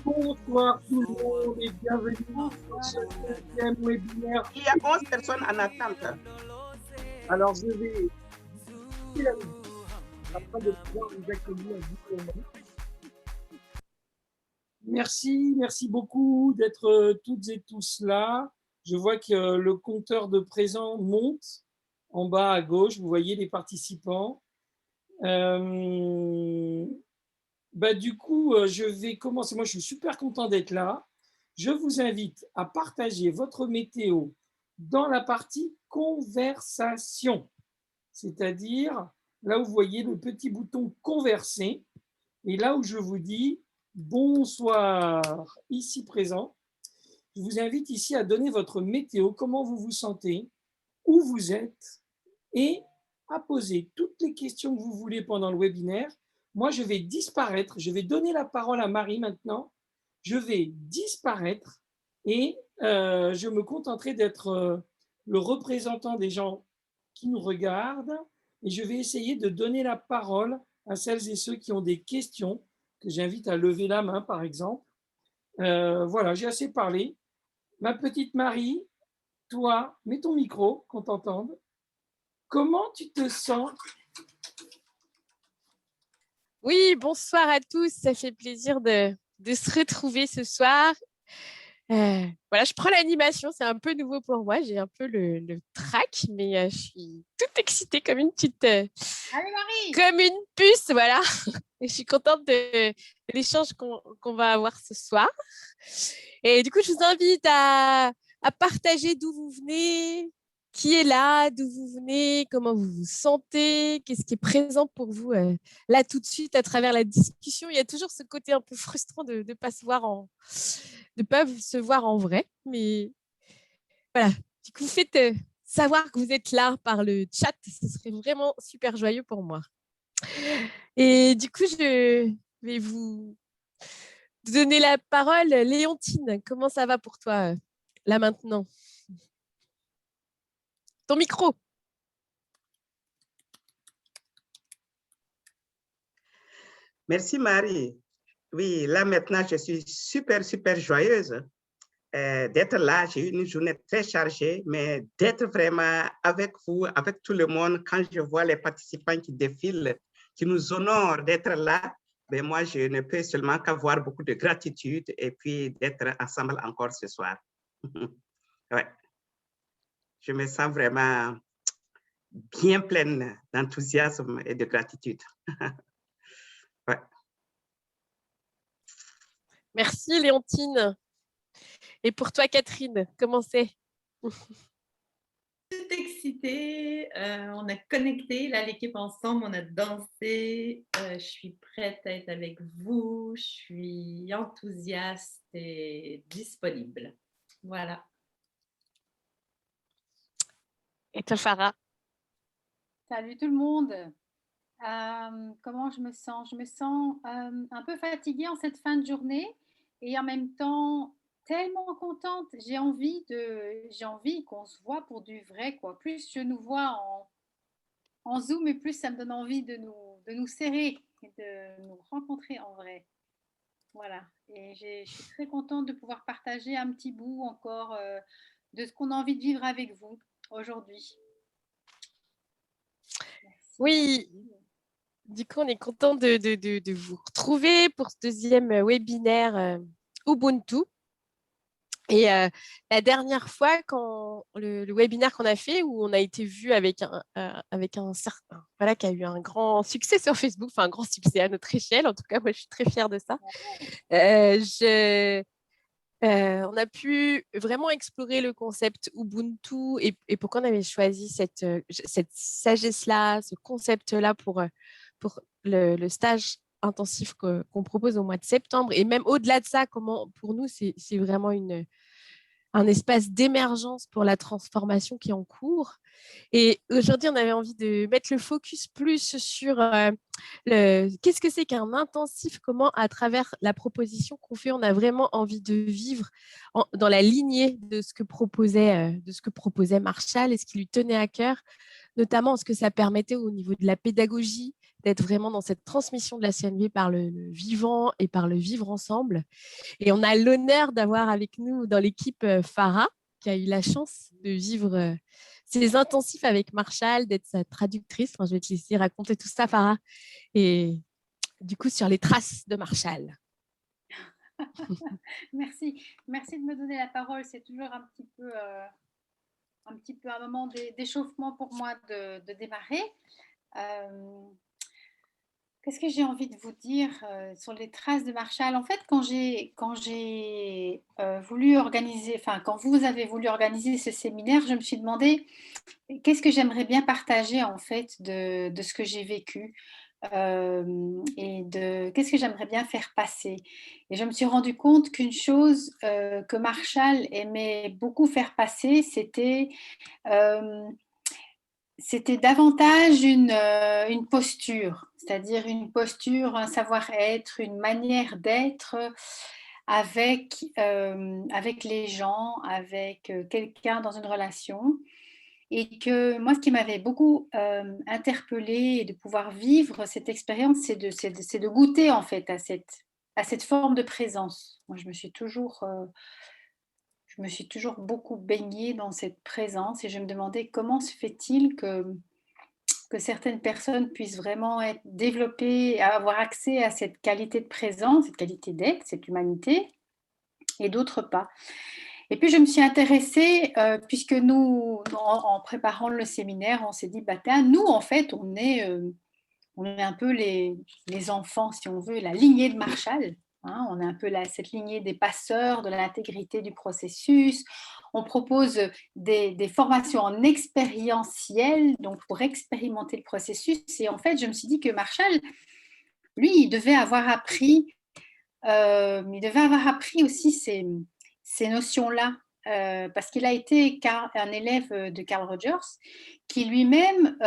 Bonsoir tout le monde et bienvenue dans ce 5e webinaire. Il y a 11 personnes en attente. Alors je vais afin de pouvoir vous accueillir dignement. Merci beaucoup d'être toutes et tous là. Je vois que le compteur de présents monte en bas à gauche. Vous voyez les participants. Du coup, je vais commencer. Moi, je suis super content d'être là. Je vous invite à partager votre météo dans la partie conversation, c'est-à-dire là où vous voyez le petit bouton converser et là où je vous dis bonsoir ici présent. Je vous invite ici à donner votre météo, comment vous vous sentez, où vous êtes et à poser toutes les questions que vous voulez pendant le webinaire. Moi, je vais disparaître. Je vais donner la parole à Marie maintenant. Je vais disparaître et je me contenterai d'être le représentant des gens qui nous regardent et je vais essayer de donner la parole à celles et ceux qui ont des questions que j'invite à lever la main, par exemple. Voilà, j'ai assez parlé. Ma petite Marie, toi, mets ton micro, qu'on t'entende. Comment tu te sens? Oui, bonsoir à tous. Ça fait plaisir de se retrouver ce soir. Voilà, je prends l'animation. C'est un peu nouveau pour moi. J'ai un peu le trac, mais je suis toute excitée comme une petite... Allez, Marie, comme une puce, voilà. Et je suis contente de l'échange qu'on va avoir ce soir. Et du coup, je vous invite à partager d'où vous venez, qui est là, d'où vous venez, comment vous vous sentez, qu'est-ce qui est présent pour vous là tout de suite à travers la discussion. Il y a toujours ce côté un peu frustrant de ne pas se voir en vrai. Mais voilà, du coup, faites savoir que vous êtes là par le chat. Ce serait vraiment super joyeux pour moi. Et du coup, je vais vous donner la parole. Léontine, comment ça va pour toi là maintenant? Ton micro. Merci Marie. Oui, là maintenant, je suis super joyeuse d'être là. J'ai eu une journée très chargée, mais d'être vraiment avec vous, avec tout le monde, quand je vois les participants qui défilent, qui nous honorent d'être là, ben moi, je ne peux seulement qu'avoir beaucoup de gratitude et puis d'être ensemble encore ce soir. Ouais. Je me sens vraiment bien pleine d'enthousiasme et de gratitude. Ouais. Merci Léontine. Et pour toi, Catherine, comment c'est? toute excitée. On a connecté, là, l'équipe ensemble, on a dansé. Je suis prête à être avec vous. Je suis enthousiaste et disponible. Voilà. Et toi, Farah? Salut tout le monde. Comment je me sens? Je me sens un peu fatiguée en cette fin de journée et en même temps tellement contente. J'ai envie qu'on se voit pour du vrai, quoi. Plus je nous vois en Zoom et plus ça me donne envie de nous serrer et de nous rencontrer en vrai. Voilà. Et je suis très contente de pouvoir partager un petit bout encore de ce qu'on a envie de vivre avec vous aujourd'hui. Merci. Oui. Du coup, on est content de vous retrouver pour ce deuxième webinaire Ubuntu. Et la dernière fois, quand le webinaire qu'on a fait, où on a été vu avec un certain, voilà, qui a eu un grand succès sur Facebook, enfin un grand succès à notre échelle, en tout cas, moi je suis très fière de ça. On a pu vraiment explorer le concept Ubuntu et pourquoi on avait choisi cette sagesse-là, ce concept-là pour le stage intensif qu'on propose au mois de septembre. Et même au-delà de ça, comment pour nous, c'est vraiment un espace d'émergence pour la transformation qui est en cours. Et aujourd'hui, on avait envie de mettre le focus plus sur qu'est-ce que c'est qu'un intensif, comment à travers la proposition qu'on fait, on a vraiment envie de vivre dans la lignée de ce que proposait Marshall et ce qui lui tenait à cœur, notamment ce que ça permettait au niveau de la pédagogie, d'être vraiment dans cette transmission de la CNV par le vivant et par le vivre ensemble. Et on a l'honneur d'avoir avec nous dans l'équipe Farah, qui a eu la chance de vivre ces intensifs avec Marshall, d'être sa traductrice. Enfin, je vais te laisser raconter tout ça, Farah. Et du coup, sur les traces de Marshall. Merci. Merci de me donner la parole. C'est toujours un petit peu un moment d'échauffement pour moi de démarrer. Qu'est-ce que j'ai envie de vous dire sur les traces de Marshall? En fait, quand j'ai voulu organiser, enfin, quand vous avez voulu organiser ce séminaire, je me suis demandé qu'est-ce que j'aimerais bien partager en fait de ce que j'ai vécu et de qu'est-ce que j'aimerais bien faire passer. Et je me suis rendu compte qu'une chose que Marshall aimait beaucoup faire passer, c'était davantage une posture, c'est-à-dire une posture, un savoir-être, une manière d'être avec les gens, avec quelqu'un dans une relation. Et que moi, ce qui m'avait beaucoup interpellée et de pouvoir vivre cette expérience, c'est de goûter en fait à cette forme de présence. Moi, je me suis toujours beaucoup baignée dans cette présence et je me demandais comment se fait-il que certaines personnes puissent vraiment être développées, avoir accès à cette qualité de présence, cette qualité d'être, cette humanité, et d'autres pas. Et puis je me suis intéressée, puisque nous, en préparant le séminaire, on s'est dit, bah, nous, en fait, on est un peu les enfants, si on veut, la lignée de Marshall. Hein, on est un peu cette lignée des passeurs de l'intégrité du processus. On propose des formations en expérientiel, donc pour expérimenter le processus. Et en fait, je me suis dit que Marshall, lui, il devait avoir appris aussi ces notions-là, parce qu'il a été un élève de Carl Rogers, qui lui-même,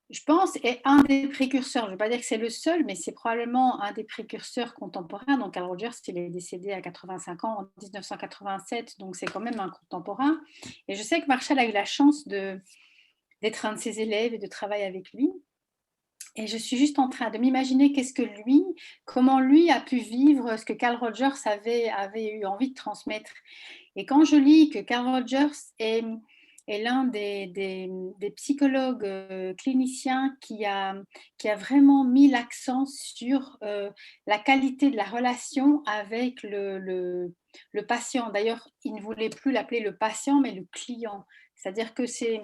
je pense, est un des précurseurs. Je ne veux pas dire que c'est le seul, mais c'est probablement un des précurseurs contemporains. Donc, Carl Rogers, il est décédé à 85 ans en 1987, donc c'est quand même un contemporain. Et je sais que Marshall a eu la chance d'être un de ses élèves et de travailler avec lui. Et je suis juste en train de m'imaginer comment lui a pu vivre ce que Carl Rogers avait eu envie de transmettre. Et quand je lis que Carl Rogers est l'un des psychologues cliniciens qui a vraiment mis l'accent sur la qualité de la relation avec le patient. D'ailleurs, il ne voulait plus l'appeler le patient, mais le client. C'est-à-dire que c'est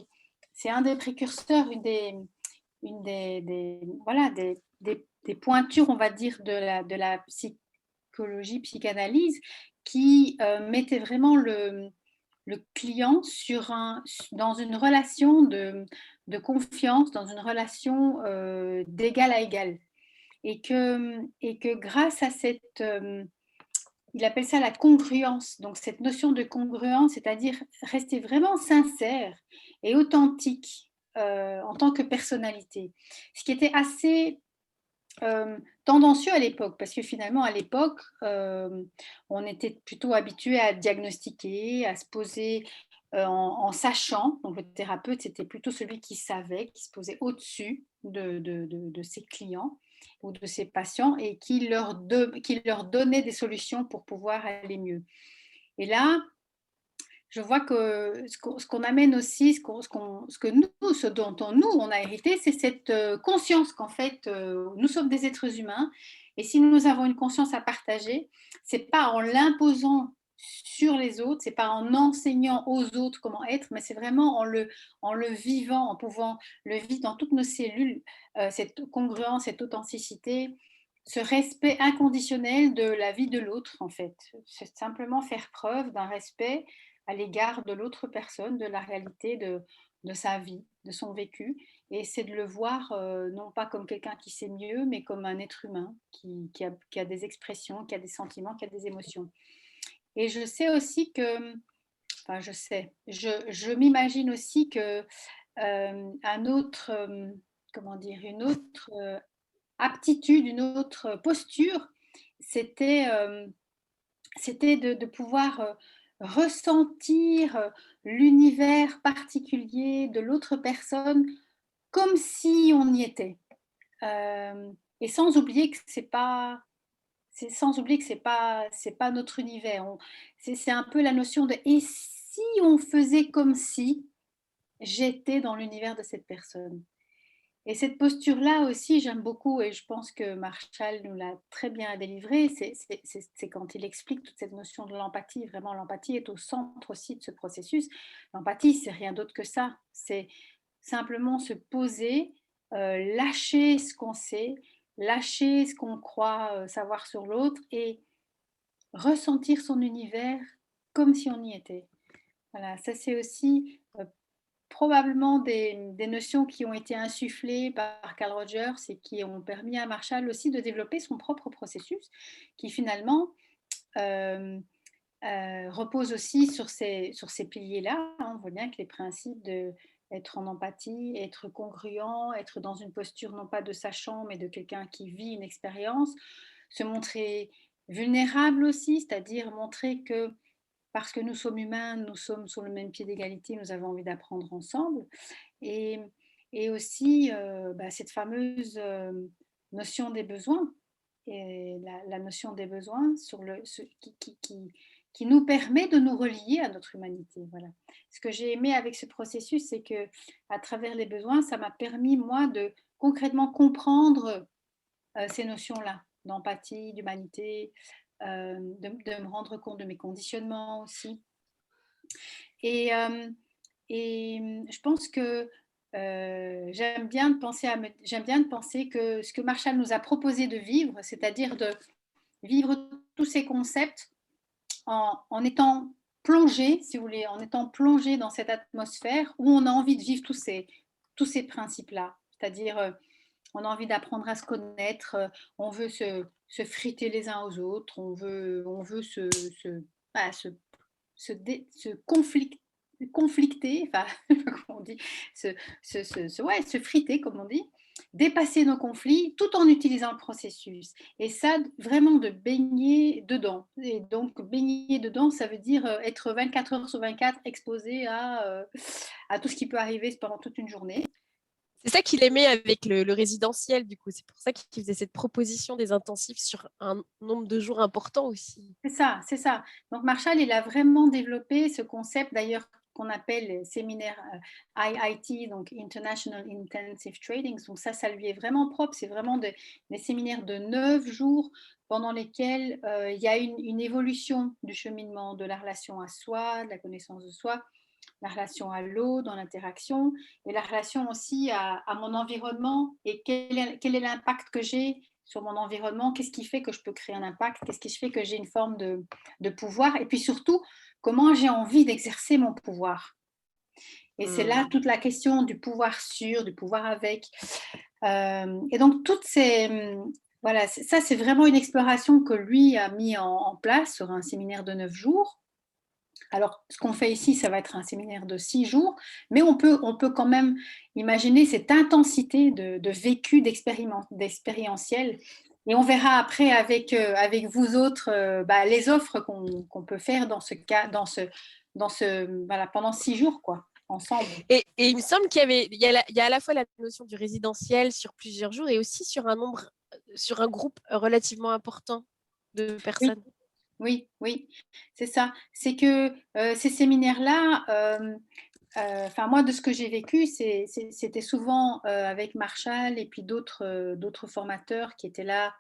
un des précurseurs, une des pointures, on va dire, de la psychologie, psychanalyse, qui mettait vraiment le client dans une relation de confiance, dans une relation d'égal à égal. Et que grâce à il appelle ça la congruence, donc cette notion de congruence, c'est-à-dire rester vraiment sincère et authentique en tant que personnalité. Ce qui était assez tendancieux à l'époque, parce que finalement, à l'époque, on était plutôt habitué à diagnostiquer, à se poser en sachant. Donc, le thérapeute, c'était plutôt celui qui savait, qui se posait au-dessus de ses clients ou de ses patients et qui leur donnait des solutions pour pouvoir aller mieux. Et là, je vois que ce qu'on amène aussi, ce dont on a hérité, c'est cette conscience qu'en fait, nous sommes des êtres humains. Et si nous avons une conscience à partager, c'est pas en l'imposant sur les autres, c'est pas en enseignant aux autres comment être, mais c'est vraiment en le vivant, en pouvant le vivre dans toutes nos cellules, cette congruence, cette authenticité, ce respect inconditionnel de la vie de l'autre, en fait. C'est simplement faire preuve d'un respect à l'égard de l'autre personne, de la réalité de sa vie, de son vécu. Et c'est de le voir non pas comme quelqu'un qui sait mieux, mais comme un être humain qui a des expressions, qui a des sentiments, qui a des émotions. Et je sais aussi que, enfin je m'imagine aussi que un autre, une autre aptitude, une autre posture, c'était de pouvoir ressentir l'univers particulier de l'autre personne comme si on y était. et sans oublier que c'est pas notre univers. C'est un peu la notion de et si on faisait comme si j'étais dans l'univers de cette personne. Et cette posture-là aussi, j'aime beaucoup, et je pense que Marshall nous l'a très bien délivré, c'est quand il explique toute cette notion de l'empathie. Vraiment, l'empathie est au centre aussi de ce processus. L'empathie, c'est rien d'autre que ça. C'est simplement se poser, lâcher ce qu'on sait, lâcher ce qu'on croit savoir sur l'autre et ressentir son univers comme si on y était. Voilà, ça c'est aussi probablement des notions qui ont été insufflées par Carl Rogers et qui ont permis à Marshall aussi de développer son propre processus qui finalement repose aussi sur ces piliers-là. On voit bien que les principes d'être en empathie, être congruent, être dans une posture non pas de sachant mais de quelqu'un qui vit une expérience, se montrer vulnérable aussi, c'est-à-dire montrer que parce que nous sommes humains, nous sommes sur le même pied d'égalité, nous avons envie d'apprendre ensemble. Et, et aussi cette fameuse notion des besoins, et la notion des besoins qui nous permet de nous relier à notre humanité. Voilà. Ce que j'ai aimé avec ce processus, c'est que à travers les besoins, ça m'a permis, moi, de concrètement comprendre ces notions-là, d'empathie, d'humanité, de me rendre compte de mes conditionnements aussi. Et je pense que j'aime bien de penser que ce que Marshall nous a proposé de vivre, c'est-à-dire de vivre tous ces concepts en étant plongé, si vous voulez, en étant plongé dans cette atmosphère où on a envie de vivre tous ces principes-là. C'est-à-dire, on a envie d'apprendre à se connaître, on veut se friter les uns aux autres, on veut se conflicter, enfin, comment on dit, se friter, comme on dit, dépasser nos conflits tout en utilisant le processus. Et ça, vraiment de baigner dedans. Et donc, baigner dedans, ça veut dire être 24 heures sur 24 exposé à tout ce qui peut arriver pendant toute une journée. C'est ça qu'il aimait avec le résidentiel, du coup. C'est pour ça qu'il faisait cette proposition des intensifs sur un nombre de jours important aussi. C'est ça, c'est ça. Donc Marshall, il a vraiment développé ce concept, d'ailleurs, qu'on appelle séminaire IIT, donc International Intensive Trading. Donc ça lui est vraiment propre. C'est vraiment des séminaires de 9 jours pendant lesquels il y a une évolution du cheminement de la relation à soi, de la connaissance de soi, la relation à l'autre, dans l'interaction, et la relation aussi à mon environnement et quel est l'impact que j'ai sur mon environnement, qu'est-ce qui fait que je peux créer un impact, qu'est-ce qui fait que j'ai une forme de pouvoir, et puis surtout, comment j'ai envie d'exercer mon pouvoir. Et c'est là toute la question du pouvoir sur, du pouvoir avec. Et donc, toutes ces... Voilà, ça, c'est vraiment une exploration que lui a mis en place sur un séminaire de 9 jours. Alors, ce qu'on fait ici, ça va être un séminaire de 6 jours, mais on peut quand même imaginer cette intensité de vécu, d'expérientiel. Et on verra après avec vous autres les offres qu'on peut faire dans ce cas, voilà, pendant 6 jours, quoi, ensemble. Et il me semble il y a à la fois la notion du résidentiel sur plusieurs jours et aussi sur un groupe relativement important de personnes. Oui, c'est ça. C'est que ces séminaires-là, moi, de ce que j'ai vécu, c'était souvent avec Marshall et puis d'autres formateurs qui étaient là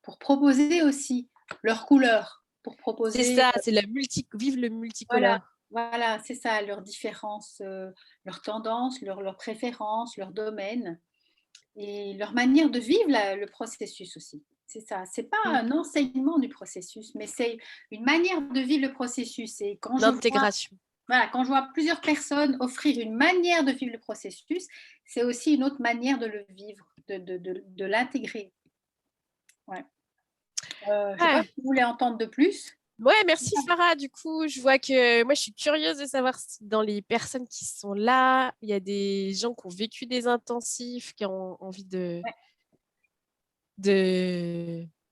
pour proposer aussi leurs couleurs, pour proposer. C'est ça, c'est vive le multicolore. Voilà, c'est ça, leurs différences, leurs tendances, leurs préférences, leurs domaines et leur manière de vivre le processus aussi. C'est ça, c'est pas un enseignement du processus, mais c'est une manière de vivre le processus. Et quand l'intégration. Quand je vois plusieurs personnes offrir une manière de vivre le processus, c'est aussi une autre manière de le vivre, de l'intégrer. Ouais. Je ne sais pas si vous voulez entendre de plus. Ouais, merci Farah. Du coup, je vois que moi, je suis curieuse de savoir si dans les personnes qui sont là, il y a des gens qui ont vécu des intensifs, qui ont envie de...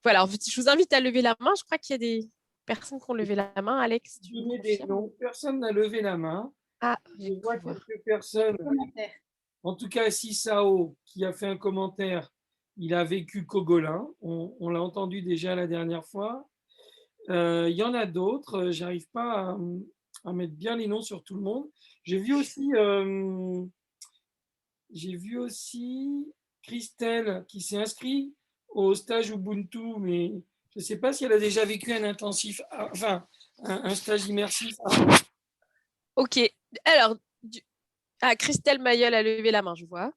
Voilà, je vous invite à lever la main. Je crois qu'il y a des personnes qui ont levé la main. Alex, tu me confirmes ? Personne n'a levé la main. Ah, je vois quelques personnes. En tout cas, Sisao qui a fait un commentaire Il a vécu Cogolin, on l'a entendu déjà la dernière fois. Il y en a d'autres, j'arrive pas à mettre bien les noms sur tout le monde. J'ai vu aussi Christelle qui s'est inscrite au stage Ubuntu, mais je ne sais pas si elle a déjà vécu un intensif, enfin un stage immersif avant. Ok. Alors, Christelle Mayol a levé la main, je vois.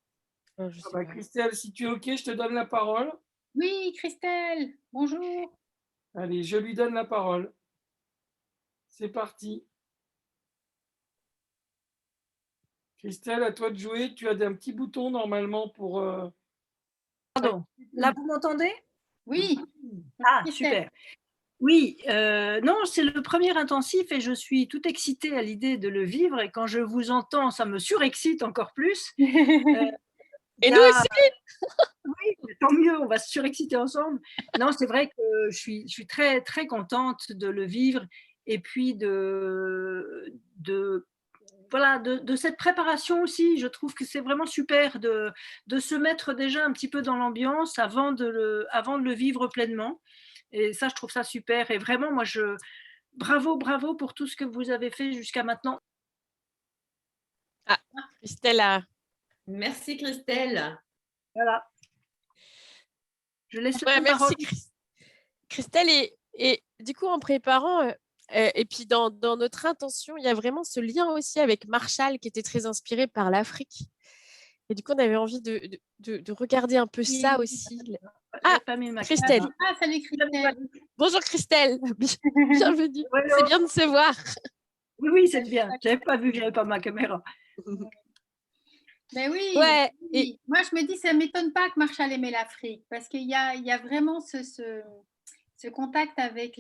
Je sais pas. Christelle, si tu es OK, je te donne la parole. Oui, Christelle, bonjour. Allez, je lui donne la parole. C'est parti. Christelle, à toi de jouer. Tu as un petit bouton normalement pour... Pardon, là vous m'entendez? Oui. Ah, Christelle. super. Oui, non, c'est le premier intensif et je suis toute excitée à l'idée de le vivre et quand je vous entends, ça me surexcite encore plus. Et nous aussi. Oui, tant mieux, on va se surexciter ensemble. Non, c'est vrai que je suis très, très contente de le vivre et puis voilà, de cette préparation aussi. Je trouve que c'est vraiment super de se mettre déjà un petit peu dans l'ambiance avant de le vivre pleinement. Et ça, je trouve ça super. Et vraiment, moi, bravo pour tout ce que vous avez fait jusqu'à maintenant. Ah, Christelle a... Merci Christelle. Voilà. Je laisse Ouais, la merci parole. Christelle. Et du coup, en préparant, et puis dans notre intention, il y a vraiment ce lien aussi avec Marshall qui était très inspiré par l'Afrique. Et du coup, on avait envie de regarder un peu ça aussi. Ah, Christelle. Ah, salut Christelle. Bonjour Christelle. Bienvenue. Ouais, C'est bien de se voir. Oui, c'est bien. Je n'avais pas vu que je n'avais pas ma caméra. Mais oui, Ouais. oui. Moi je me dis, ça ne m'étonne pas que Marshall aimait l'Afrique parce qu'il y a vraiment ce contact avec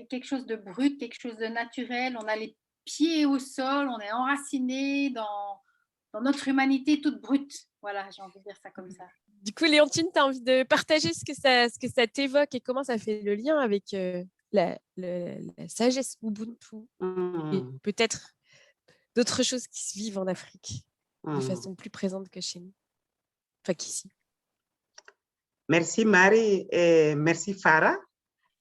quelque chose de brut, quelque chose de naturel. On a les pieds au sol, on est enraciné dans notre humanité toute brute. Voilà, j'ai envie de dire ça comme ça. Du coup, Léontine, tu as envie de partager ce que ça t'évoque et comment ça fait le lien avec la sagesse Ubuntu et peut-être d'autres choses qui se vivent en Afrique de façon plus présente que chez nous, enfin qu'ici. Merci Marie et merci Farah.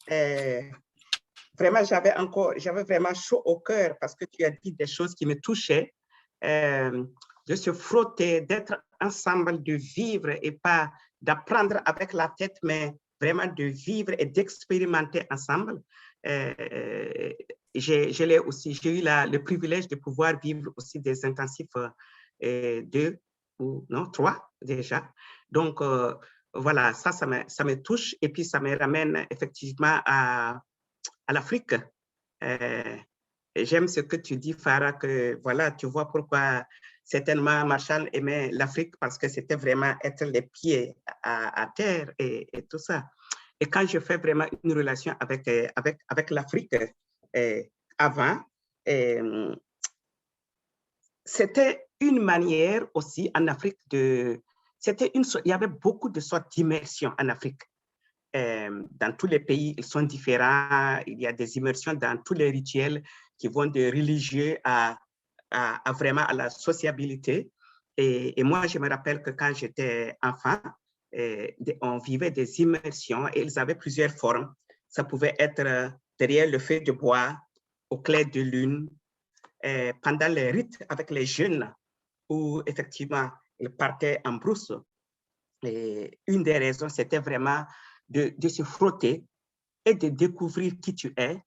Vraiment, j'avais vraiment chaud au cœur parce que tu as dit des choses qui me touchaient, de se frotter, d'être ensemble, de vivre et pas d'apprendre avec la tête, mais vraiment de vivre et d'expérimenter ensemble. J'ai eu le privilège de pouvoir vivre aussi des intensifs 2 ou non 3 déjà. Donc, voilà, ça me touche et puis ça me ramène effectivement à l'Afrique. J'aime ce que tu dis, Farah, que voilà, tu vois pourquoi certainement Marshall aimait l'Afrique parce que c'était vraiment être les pieds à terre et tout ça. Et quand je fais vraiment une relation avec l'Afrique avant, c'était une manière aussi en Afrique il y avait beaucoup de sortes d'immersion en Afrique. Dans tous les pays, ils sont différents. Il y a des immersions dans tous les rituels qui vont de religieux à vraiment à la sociabilité. Et moi, je me rappelle que quand j'étais enfant, on vivait des immersions et ils avaient plusieurs formes. Ça pouvait être derrière le feu de bois, au clair de lune, pendant les rites avec les jeunes, où effectivement, ils partaient en brousse. Et une des raisons, c'était vraiment de se frotter et de découvrir qui tu es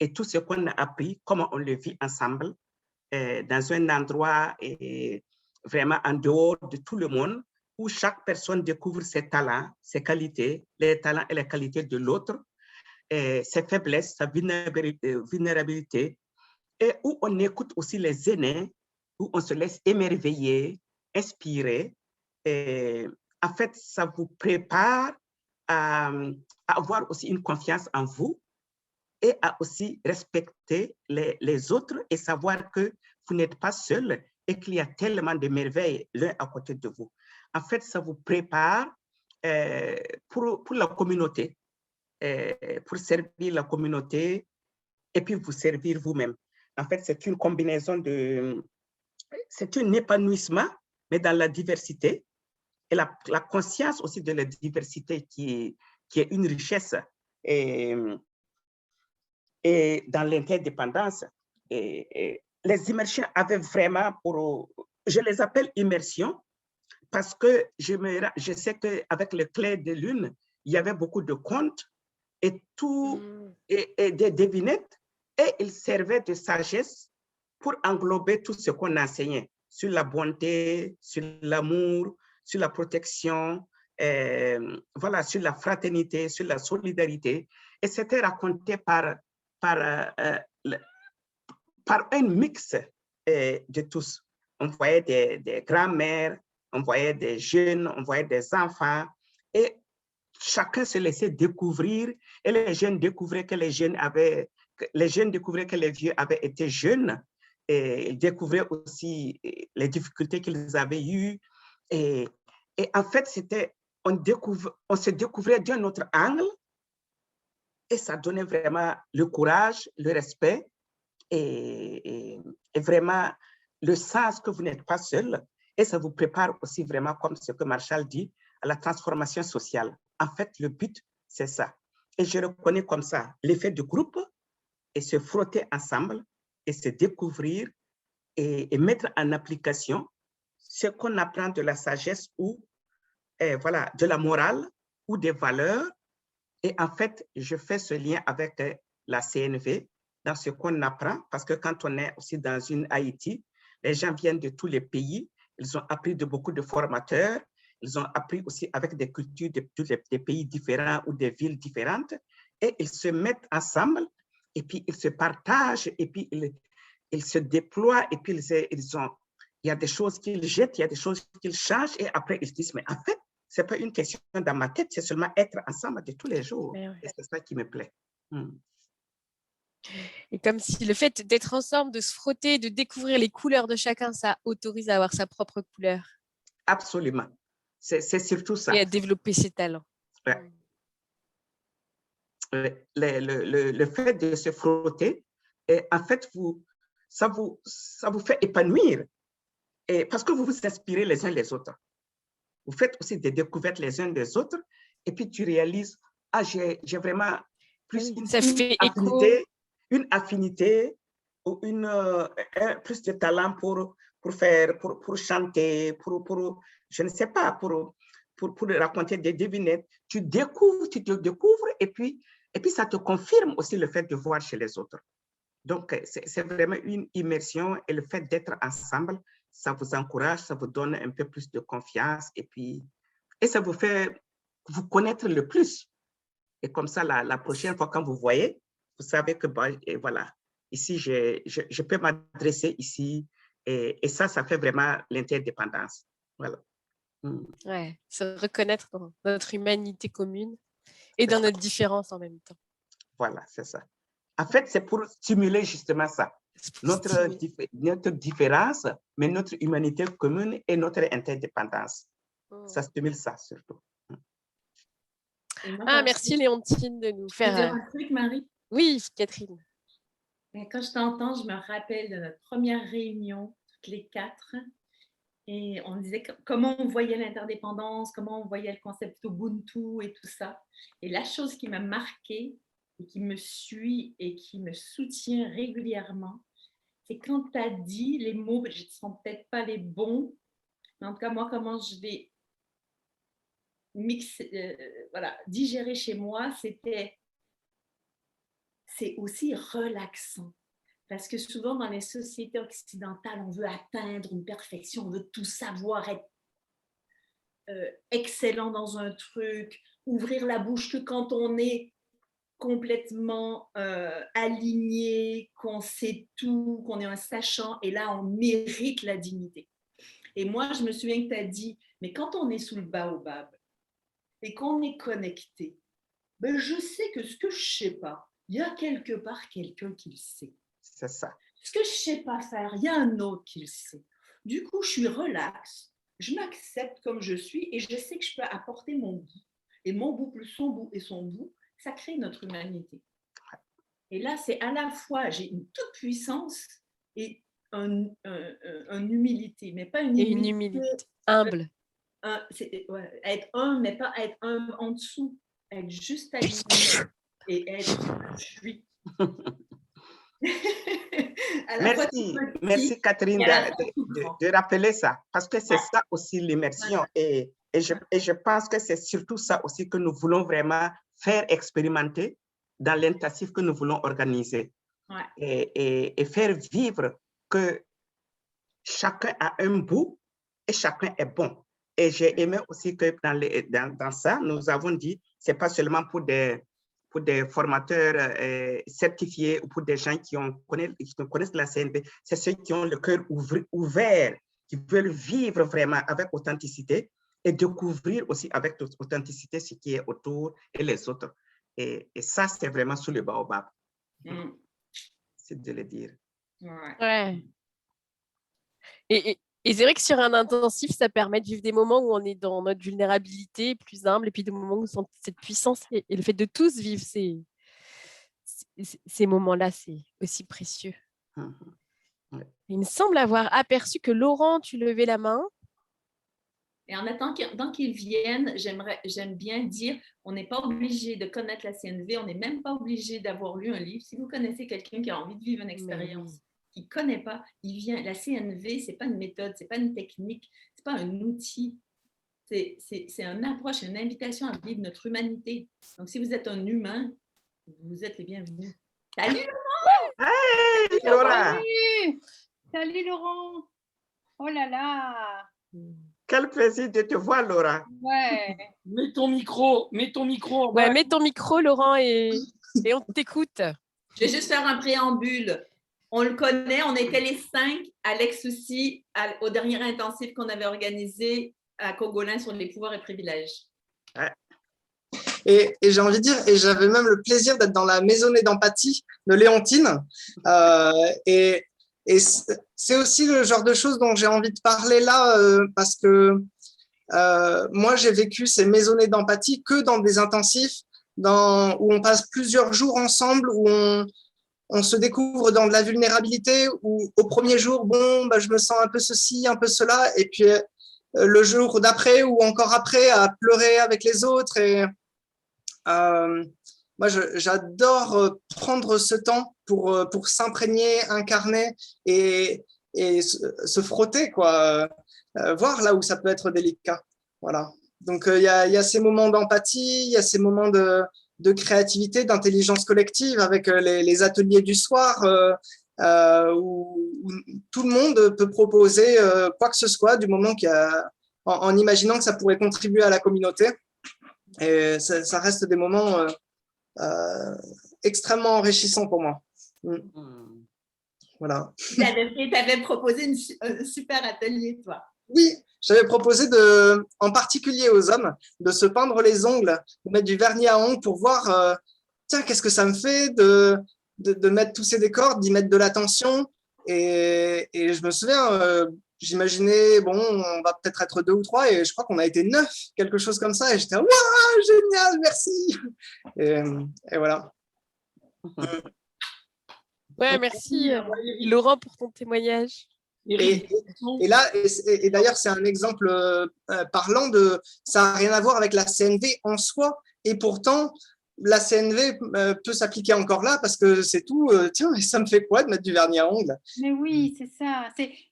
et tout ce qu'on a appris, comment on le vit ensemble, dans un endroit vraiment en dehors de tout le monde, où chaque personne découvre ses talents, ses qualités, les talents et les qualités de l'autre, ses faiblesses, sa vulnérabilité, et où on écoute aussi les aînés, où on se laisse émerveiller, inspirer. Et en fait, ça vous prépare à avoir aussi une confiance en vous et à aussi respecter les autres et savoir que vous n'êtes pas seul et qu'il y a tellement de merveilles l'un à côté de vous. En fait, ça vous prépare pour la communauté, pour servir la communauté et puis vous servir vous-même. En fait, c'est une combinaison c'est un épanouissement, mais dans la diversité. et la conscience aussi de la diversité qui est une richesse et dans l'interdépendance. Et les immersions avaient vraiment je les appelle immersions parce que je sais qu'avec le clair de lune, il y avait beaucoup de contes et et des devinettes, et ils servaient de sagesse pour englober tout ce qu'on enseignait sur la bonté, sur l'amour, sur la protection, voilà, sur la fraternité, sur la solidarité. Et c'était raconté par un mix de tous. On voyait des grands-mères, on voyait des jeunes, on voyait des enfants, et chacun se laissait découvrir, et les jeunes découvraient que les découvraient que les vieux avaient été jeunes, et ils découvraient aussi les difficultés qu'ils avaient eues. Et en fait, on se découvrait d'un autre angle, et ça donnait vraiment le courage, le respect, et vraiment le sens que vous n'êtes pas seul. Et ça vous prépare aussi vraiment, comme ce que Marshall dit, à la transformation sociale. En fait, le but, c'est ça. Et je reconnais comme ça l'effet de groupe, et se frotter ensemble, et se découvrir, et mettre en application ce qu'on apprend de la sagesse ou voilà, de la morale ou des valeurs. Et en fait, je fais ce lien avec la CNV dans ce qu'on apprend, parce que quand on est aussi dans une Haïti, les gens viennent de tous les pays, ils ont appris de beaucoup de formateurs, ils ont appris aussi avec des cultures de tous les pays différents ou des villes différentes, et ils se mettent ensemble, et puis ils se partagent, et puis ils se déploient, et puis il y a des choses qu'ils jettent, il y a des choses qu'ils changent, et après ils disent, mais en fait, ce n'est pas une question dans ma tête, c'est seulement être ensemble de tous les jours. Ouais. Et c'est ça qui me plaît. Et comme si le fait d'être ensemble, de se frotter, de découvrir les couleurs de chacun, ça autorise à avoir sa propre couleur. Absolument. C'est surtout ça. Et à développer ses talents. Ouais. Le fait de se frotter, en fait, ça vous fait épanouir, et parce que vous vous inspirez les uns les autres. Vous faites aussi des découvertes les uns des autres, et puis tu réalises, j'ai vraiment plus une affinité ou plus de talent pour chanter, je ne sais pas, pour raconter des devinettes. Tu te découvres, et puis ça te confirme aussi le fait de voir chez les autres. Donc, c'est vraiment une immersion, et le fait d'être ensemble, ça vous encourage, ça vous donne un peu plus de confiance, et ça vous fait vous connaître le plus. Et comme ça, la prochaine fois quand vous voyez, vous savez que voilà, ici, je peux m'adresser ici, et ça fait vraiment l'interdépendance. Voilà. Ouais, se reconnaître dans notre humanité commune et dans notre différence en même temps. Voilà, c'est ça. En fait, c'est pour stimuler justement ça. Notre différence, mais notre humanité commune et notre interdépendance. Ça stimule ça surtout. Merci Léontine de nous faire... Je peux dire un truc, Marie? Oui, Catherine. Quand je t'entends, je me rappelle de notre première réunion, toutes les 4, et on disait comment on voyait l'interdépendance, comment on voyait le concept Ubuntu et tout ça. Et la chose qui m'a marquée et qui me suit et qui me soutient régulièrement, c'est quand tu as dit les mots, je ne sont peut-être pas les bons, mais en tout cas, moi, comment je vais digérer chez moi, c'est aussi relaxant. Parce que souvent, dans les sociétés occidentales, on veut atteindre une perfection, on veut tout savoir, être excellent dans un truc, ouvrir la bouche que quand on est complètement aligné, qu'on sait tout, qu'on est un sachant, et là, on mérite la dignité. Et moi, je me souviens que tu as dit, mais quand on est sous le baobab et qu'on est connecté, ben je sais que ce que je ne sais pas, il y a quelque part quelqu'un qui le sait. C'est ça. Ce que je ne sais pas faire, il y a un autre qui le sait. Du coup, je suis relax, je m'accepte comme je suis, et je sais que je peux apporter mon bout. Et mon bout plus son bout et son bout, ça crée notre humanité. Et là, c'est à la fois, j'ai une toute puissance et une humilité, mais pas une humilité humble. être un, mais pas être un en dessous. Être juste aligné et être je suis. Merci Catherine de rappeler ça, parce que c'est ça aussi l'immersion. Et je pense que c'est surtout ça aussi que nous voulons vraiment faire expérimenter dans l'intensif que nous voulons organiser. Et faire vivre que chacun a un bout et chacun est bon. Et j'ai aimé aussi que dans ça, nous avons dit, c'est pas seulement pour des formateurs certifiés ou pour des gens qui connaissent la CNV, c'est ceux qui ont le cœur ouvert, qui veulent vivre vraiment avec authenticité et découvrir aussi avec authenticité ce qui est autour et les autres. Et ça, c'est vraiment sous le baobab. C'est de le dire. Ouais. Et c'est vrai que sur un intensif, ça permet de vivre des moments où on est dans notre vulnérabilité plus humble, et puis des moments où on sent cette puissance, et le fait de tous vivre ces moments-là, c'est aussi précieux. Il me semble avoir aperçu que Laurent, tu levais la main. Et en attendant qu'ils viennent, j'aime bien dire, on n'est pas obligé de connaître la CNV, on n'est même pas obligé d'avoir lu un livre. Si vous connaissez quelqu'un qui a envie de vivre une expérience, qui ne connaît pas, il vient. La CNV, ce n'est pas une méthode, ce n'est pas une technique, ce n'est pas un outil. C'est une approche, une invitation à vivre notre humanité. Donc, si vous êtes un humain, vous êtes les bienvenus. Salut Laurent! Hey Laura! Salut Laurent! Oh là là! Quel plaisir de te voir, Laura. Ouais. Mets ton micro. Ouais, mets ton micro, Laurent, et on t'écoute. Je vais juste faire un préambule. On le connaît, on était les 5, Alex aussi, au dernier intensif qu'on avait organisé à Cogolin sur les pouvoirs et privilèges. Ouais. Et j'ai envie de dire, et j'avais même le plaisir d'être dans la maisonnée d'empathie de Léontine. Et c'est aussi le genre de choses dont j'ai envie de parler là, parce que moi, j'ai vécu ces maisonnées d'empathie que dans des intensifs où on passe plusieurs jours ensemble, où on se découvre dans de la vulnérabilité, où au premier jour, je me sens un peu ceci, un peu cela, et puis le jour d'après ou encore après, à pleurer avec les autres. Et moi, j'adore prendre ce temps pour s'imprégner, incarner et se frotter, quoi. Voir là où ça peut être délicat. Voilà. Donc, il y a ces moments d'empathie, il y a ces moments de créativité, d'intelligence collective avec les ateliers du soir où tout le monde peut proposer quoi que ce soit du moment en imaginant que ça pourrait contribuer à la communauté. Et ça reste des moments extrêmement enrichissants pour moi. Voilà. Tu avais proposé un super atelier, toi. Oui, j'avais proposé en particulier aux hommes de se peindre les ongles, de mettre du vernis à ongles pour voir, tiens, qu'est-ce que ça me fait de mettre tous ces décors, d'y mettre de l'attention. Et je me souviens, j'imaginais, on va peut-être être 2 ou 3, et je crois qu'on a été 9, quelque chose comme ça. Et j'étais, waouh, génial, merci. Et voilà. Ouais, merci Laurent pour ton témoignage. Et là, et d'ailleurs, c'est un exemple parlant ça n'a rien à voir avec la CNV en soi. Et pourtant, la CNV peut s'appliquer encore là parce que c'est tout. Tiens, ça me fait quoi de mettre du vernis à ongles? Mais oui, c'est ça.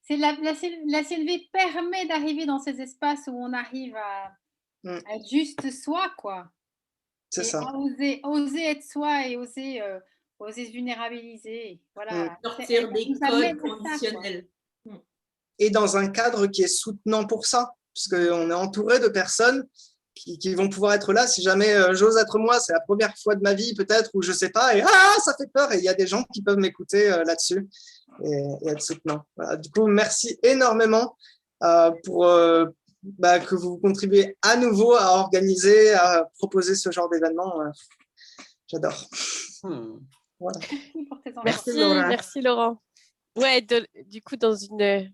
La CNV permet d'arriver dans ces espaces où on arrive à être juste soi, quoi. C'est ça. Oser être soi et oser se vulnérabiliser. Voilà. Sortir des codes conditionnels. Et dans un cadre qui est soutenant pour ça, parce qu'on est entouré de personnes qui vont pouvoir être là. Si jamais j'ose être moi, c'est la première fois de ma vie peut-être, ou je sais pas, et ça fait peur. Et il y a des gens qui peuvent m'écouter là-dessus et être soutenant. Voilà. Du coup, merci énormément pour que vous contribuez à nouveau à organiser, à proposer ce genre d'événement. J'adore. Voilà. Merci Laurent. Ouais, du coup, il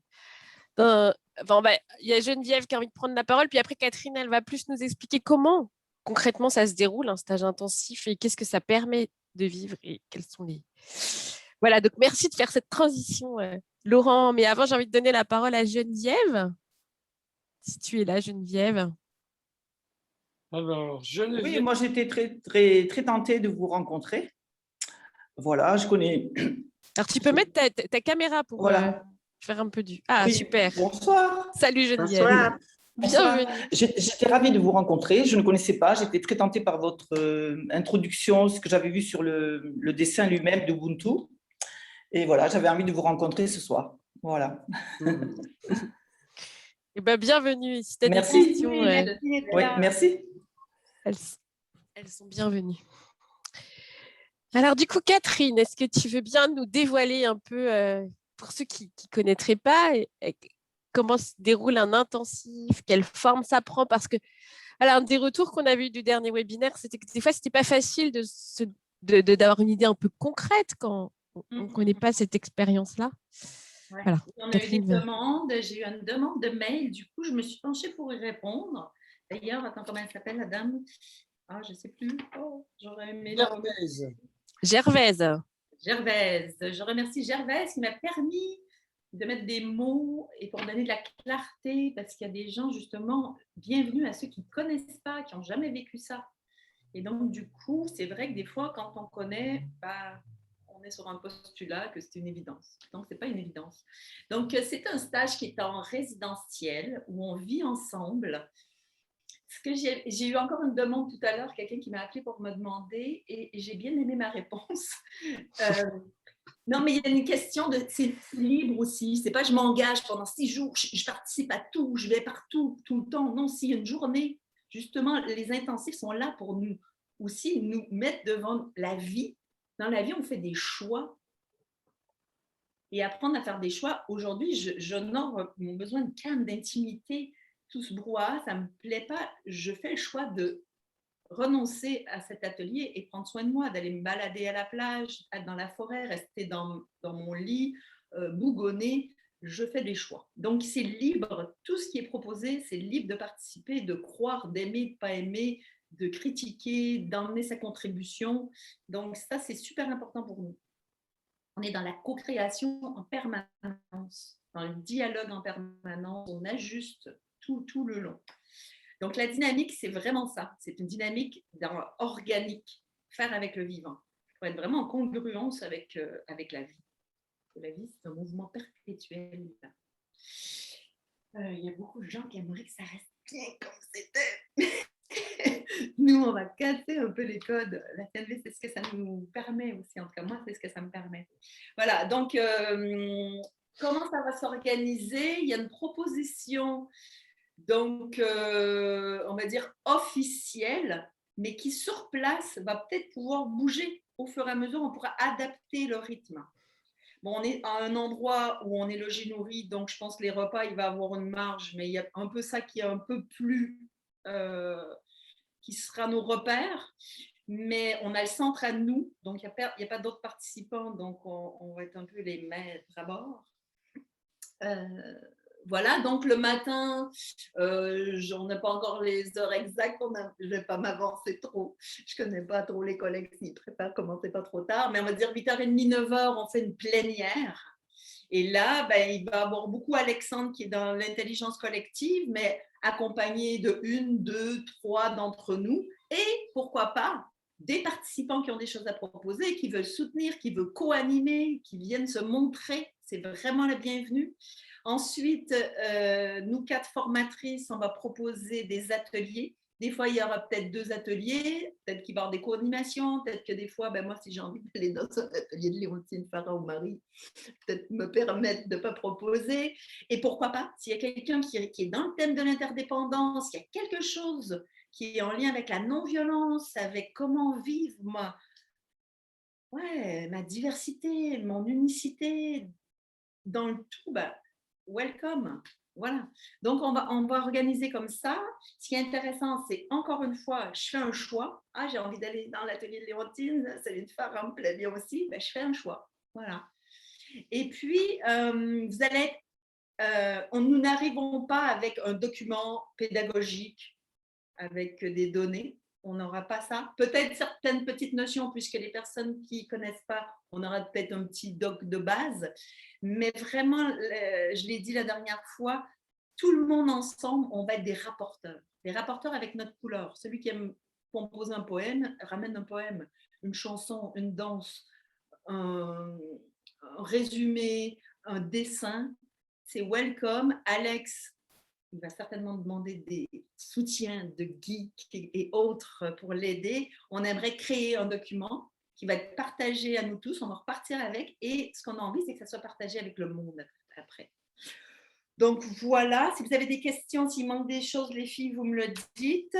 y a Geneviève qui a envie de prendre la parole, puis après Catherine, elle va plus nous expliquer comment concrètement ça se déroule, un stage intensif, et qu'est-ce que ça permet de vivre et quels sont les... Voilà, donc merci de faire cette transition, Laurent. Mais avant, j'ai envie de donner la parole à Geneviève. si tu es là, Geneviève. Alors, Oui, Geneviève, moi j'étais très tentée de vous rencontrer. Voilà, je connais. Alors, tu peux mettre ta caméra pour Voilà. faire un peu du… Ah, Oui, super. bonsoir. Salut Geneviève. Bonsoir. Bonsoir. Bienvenue. J'étais ravie de vous rencontrer. Je ne connaissais pas. J'étais très tentée par votre introduction, ce que j'avais vu sur le dessin lui-même d'Ubuntu. Et voilà, j'avais envie de vous rencontrer ce soir. Voilà. Eh ben, bienvenue. Si tu as des Merci. questions, Oui, merci d'être Oui, là. merci. elles sont bienvenues. Alors, du coup, Catherine, est-ce que tu veux bien nous dévoiler un peu, pour ceux qui ne connaîtraient pas, comment se déroule un intensif, quelle forme ça prend? Parce que, alors, un des retours qu'on avait eu du dernier webinaire, c'était que des fois, ce n'était pas facile d'avoir une idée un peu concrète quand on ne connaît pas cette expérience-là. Ouais. Voilà, On a eu des Catherine. demandes, j'ai eu une demande de mail, du coup, je me suis penchée pour y répondre. D'ailleurs, attends, comment elle s'appelle, la dame? Ah, je ne sais plus. Oh, j'aurais aimé la Gervaise. Gervaise. Gervaise. Je remercie Gervaise qui m'a permis de mettre des mots et pour donner de la clarté, parce qu'il y a des gens, justement, bienvenue à ceux qui ne connaissent pas, qui n'ont jamais vécu ça. Et donc, du coup, c'est vrai que des fois, quand on connaît, bah, on est sur un postulat que c'est une évidence. Donc, ce n'est pas une évidence. Donc, c'est un stage qui est en résidentiel, où on vit ensemble. J'ai eu encore une demande tout à l'heure, quelqu'un qui m'a appelé pour me demander, et j'ai bien aimé ma réponse. Non, mais il y a une question de, c'est libre aussi. C'est pas je m'engage pendant 6 jours, je participe à tout, je vais partout, tout le temps. Non, s'il y a une journée, justement, les intensifs sont là pour nous aussi nous mettre devant la vie. Dans la vie, on fait des choix. Et apprendre à faire des choix. Aujourd'hui, j'honore mon besoin de calme, d'intimité. Tout ce brouhaha, ça ne me plaît pas. Je fais le choix de renoncer à cet atelier et prendre soin de moi, d'aller me balader à la plage, dans la forêt, rester dans mon lit, bougonner. Je fais des choix. Donc, c'est libre. Tout ce qui est proposé, c'est libre de participer, de croire, d'aimer, de ne pas aimer, de critiquer, d'emmener sa contribution. Donc, ça, c'est super important pour nous. On est dans la co-création en permanence, dans le dialogue en permanence. On ajuste tout le long. Donc, la dynamique, c'est vraiment ça. C'est une dynamique organique, faire avec le vivant. Il faut être vraiment en congruence avec la vie. La vie, c'est un mouvement perpétuel. Il y a beaucoup de gens qui aimeraient que ça reste bien comme c'était. Nous, on va casser un peu les codes. La CNV, c'est ce que ça nous permet aussi. En tout cas, moi, c'est ce que ça me permet. Voilà, donc, comment ça va s'organiser? Il y a une proposition, donc, on va dire officielle, mais qui, sur place, va peut-être pouvoir bouger au fur et à mesure. On pourra adapter le rythme. Bon, on est à un endroit où on est logis nourri, donc je pense que les repas, il va avoir une marge, mais il y a un peu ça qui est un peu plus... qui sera nos repères, mais on a le centre à nous, donc il n'y a pas d'autres participants, donc on va être un peu les maîtres à bord. Voilà, donc le matin, on n'a pas encore les heures exactes, je ne vais pas m'avancer trop, je ne connais pas trop les collègues s'ils préparent, commencez pas trop tard, mais on va dire 8h30, 9h, on fait une plénière. Et là, il va y avoir beaucoup Alexandre qui est dans l'intelligence collective, mais accompagné de 1, 2, 3 d'entre nous. Et pourquoi pas des participants qui ont des choses à proposer, qui veulent soutenir, qui veulent co-animer, qui viennent se montrer. C'est vraiment la bienvenue. Ensuite, nous 4 formatrices, on va proposer des ateliers. Des fois, il y aura peut-être 2 ateliers, peut-être qu'il va y avoir des co-animations, peut-être que des fois, moi, si j'ai envie d'aller dans un atelier de Léontine Farah ou Marie, peut-être me permettre de ne pas proposer. Et pourquoi pas, s'il y a quelqu'un qui est dans le thème de l'interdépendance, il y a quelque chose qui est en lien avec la non-violence, avec comment vivre ma diversité, mon unicité, dans le tout, welcome. Voilà. Donc, on va organiser comme ça. Ce qui est intéressant, c'est encore une fois, je fais un choix. Ah, j'ai envie d'aller dans l'atelier de Léontine, Céline Farah me plaît bien aussi. Je fais un choix. Voilà. Et puis, vous allez nous n'arrivons pas avec un document pédagogique avec des données. On n'aura pas ça. Peut-être certaines petites notions, puisque les personnes qui ne connaissent pas, on aura peut-être un petit doc de base. Mais vraiment, je l'ai dit la dernière fois, tout le monde ensemble, on va être des rapporteurs avec notre couleur. Celui qui aime composer un poème, ramène un poème, une chanson, une danse, un résumé, un dessin. C'est welcome. Alex, il va certainement demander des soutiens de geeks et autres pour l'aider. On aimerait créer un document qui va être partagé à nous tous. On va repartir avec. Et ce qu'on a envie, c'est que ça soit partagé avec le monde après. Donc voilà, si vous avez des questions, s'il manque des choses, les filles, vous me le dites.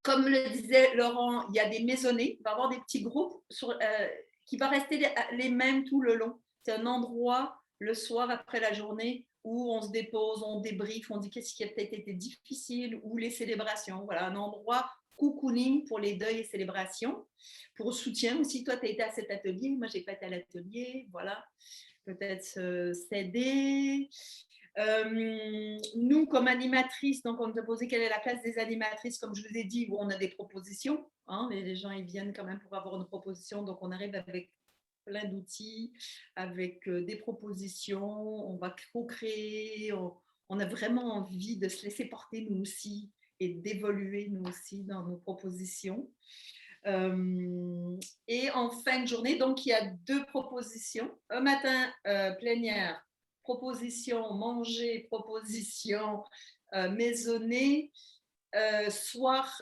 Comme le disait Laurent, il y a des maisonnées, il va y avoir des petits groupes qui vont rester les mêmes tout le long. C'est un endroit, le soir après la journée, où on se dépose, on débriefe, on dit qu'est-ce qui a peut-être été difficile, ou les célébrations. Voilà, un endroit cocooning pour les deuils et célébrations, pour soutien aussi. Toi, tu as été à cet atelier, moi, je n'ai pas été à l'atelier. Voilà, peut-être s'aider. Nous, comme animatrices, donc on te posait quelle est la place des animatrices, comme je vous ai dit, où on a des propositions. Hein, les gens ils viennent quand même pour avoir une proposition, donc on arrive avec plein d'outils, avec des propositions, on va co-créer, on a vraiment envie de se laisser porter nous aussi et d'évoluer nous aussi dans nos propositions. Et en fin de journée, donc il y a 2 propositions. Un matin, plénière, proposition manger, proposition maisonnée, soir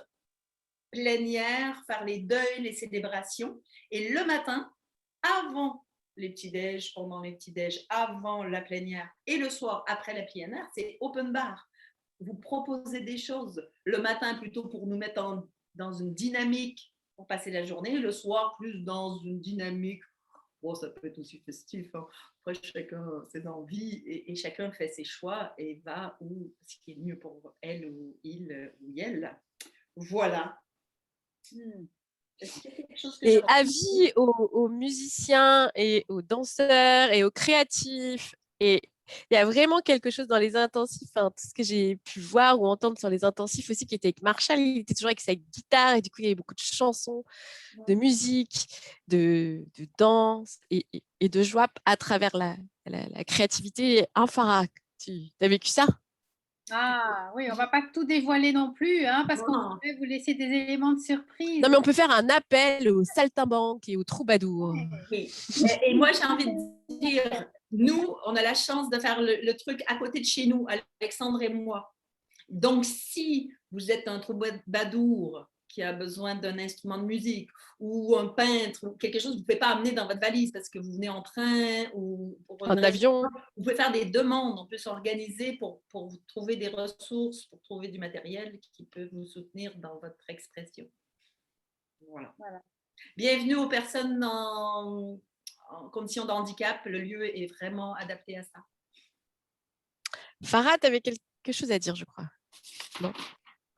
plénière, faire les deuils, les célébrations. Et le matin, avant les petits-déj, pendant les petits-déj, avant la plénière et le soir après la plénière, c'est open bar. Vous proposez des choses. Le matin, plutôt pour nous mettre dans une dynamique pour passer la journée. Le soir, plus dans une dynamique. Bon, ça peut être aussi festif. Hein. Après, chacun ses envies et chacun fait ses choix et va où ce qui est mieux pour elle ou il ou elle. Voilà. Est-ce qu'il y a quelque chose que et avis aux musiciens et aux danseurs et aux créatifs. Et il y a vraiment quelque chose dans les intensifs, hein, tout ce que j'ai pu voir ou entendre sur les intensifs aussi, qui était avec Marshall, il était toujours avec sa guitare et du coup il y avait beaucoup de chansons, de musique, de danse et de joie à travers la créativité. Farah, tu as vécu ça? Ah oui, on ne va pas tout dévoiler non plus, hein, parce qu'on pourrait vous laisser des éléments de surprise. Non, mais on peut faire un appel aux saltimbanques et aux troubadours. Oui. Et moi, j'ai envie de dire, nous, on a la chance de faire le truc à côté de chez nous, Alexandre et moi. Donc, si vous êtes un troubadour qui a besoin d'un instrument de musique ou un peintre ou quelque chose, vous ne pouvez pas amener dans votre valise parce que vous venez en train ou en avion. Vous pouvez faire des demandes, on peut s'organiser pour trouver des ressources, pour trouver du matériel qui peut vous soutenir dans votre expression. Voilà. Bienvenue aux personnes en condition de handicap. Le lieu est vraiment adapté à ça. Farah, tu avais quelque chose à dire, je crois. Non.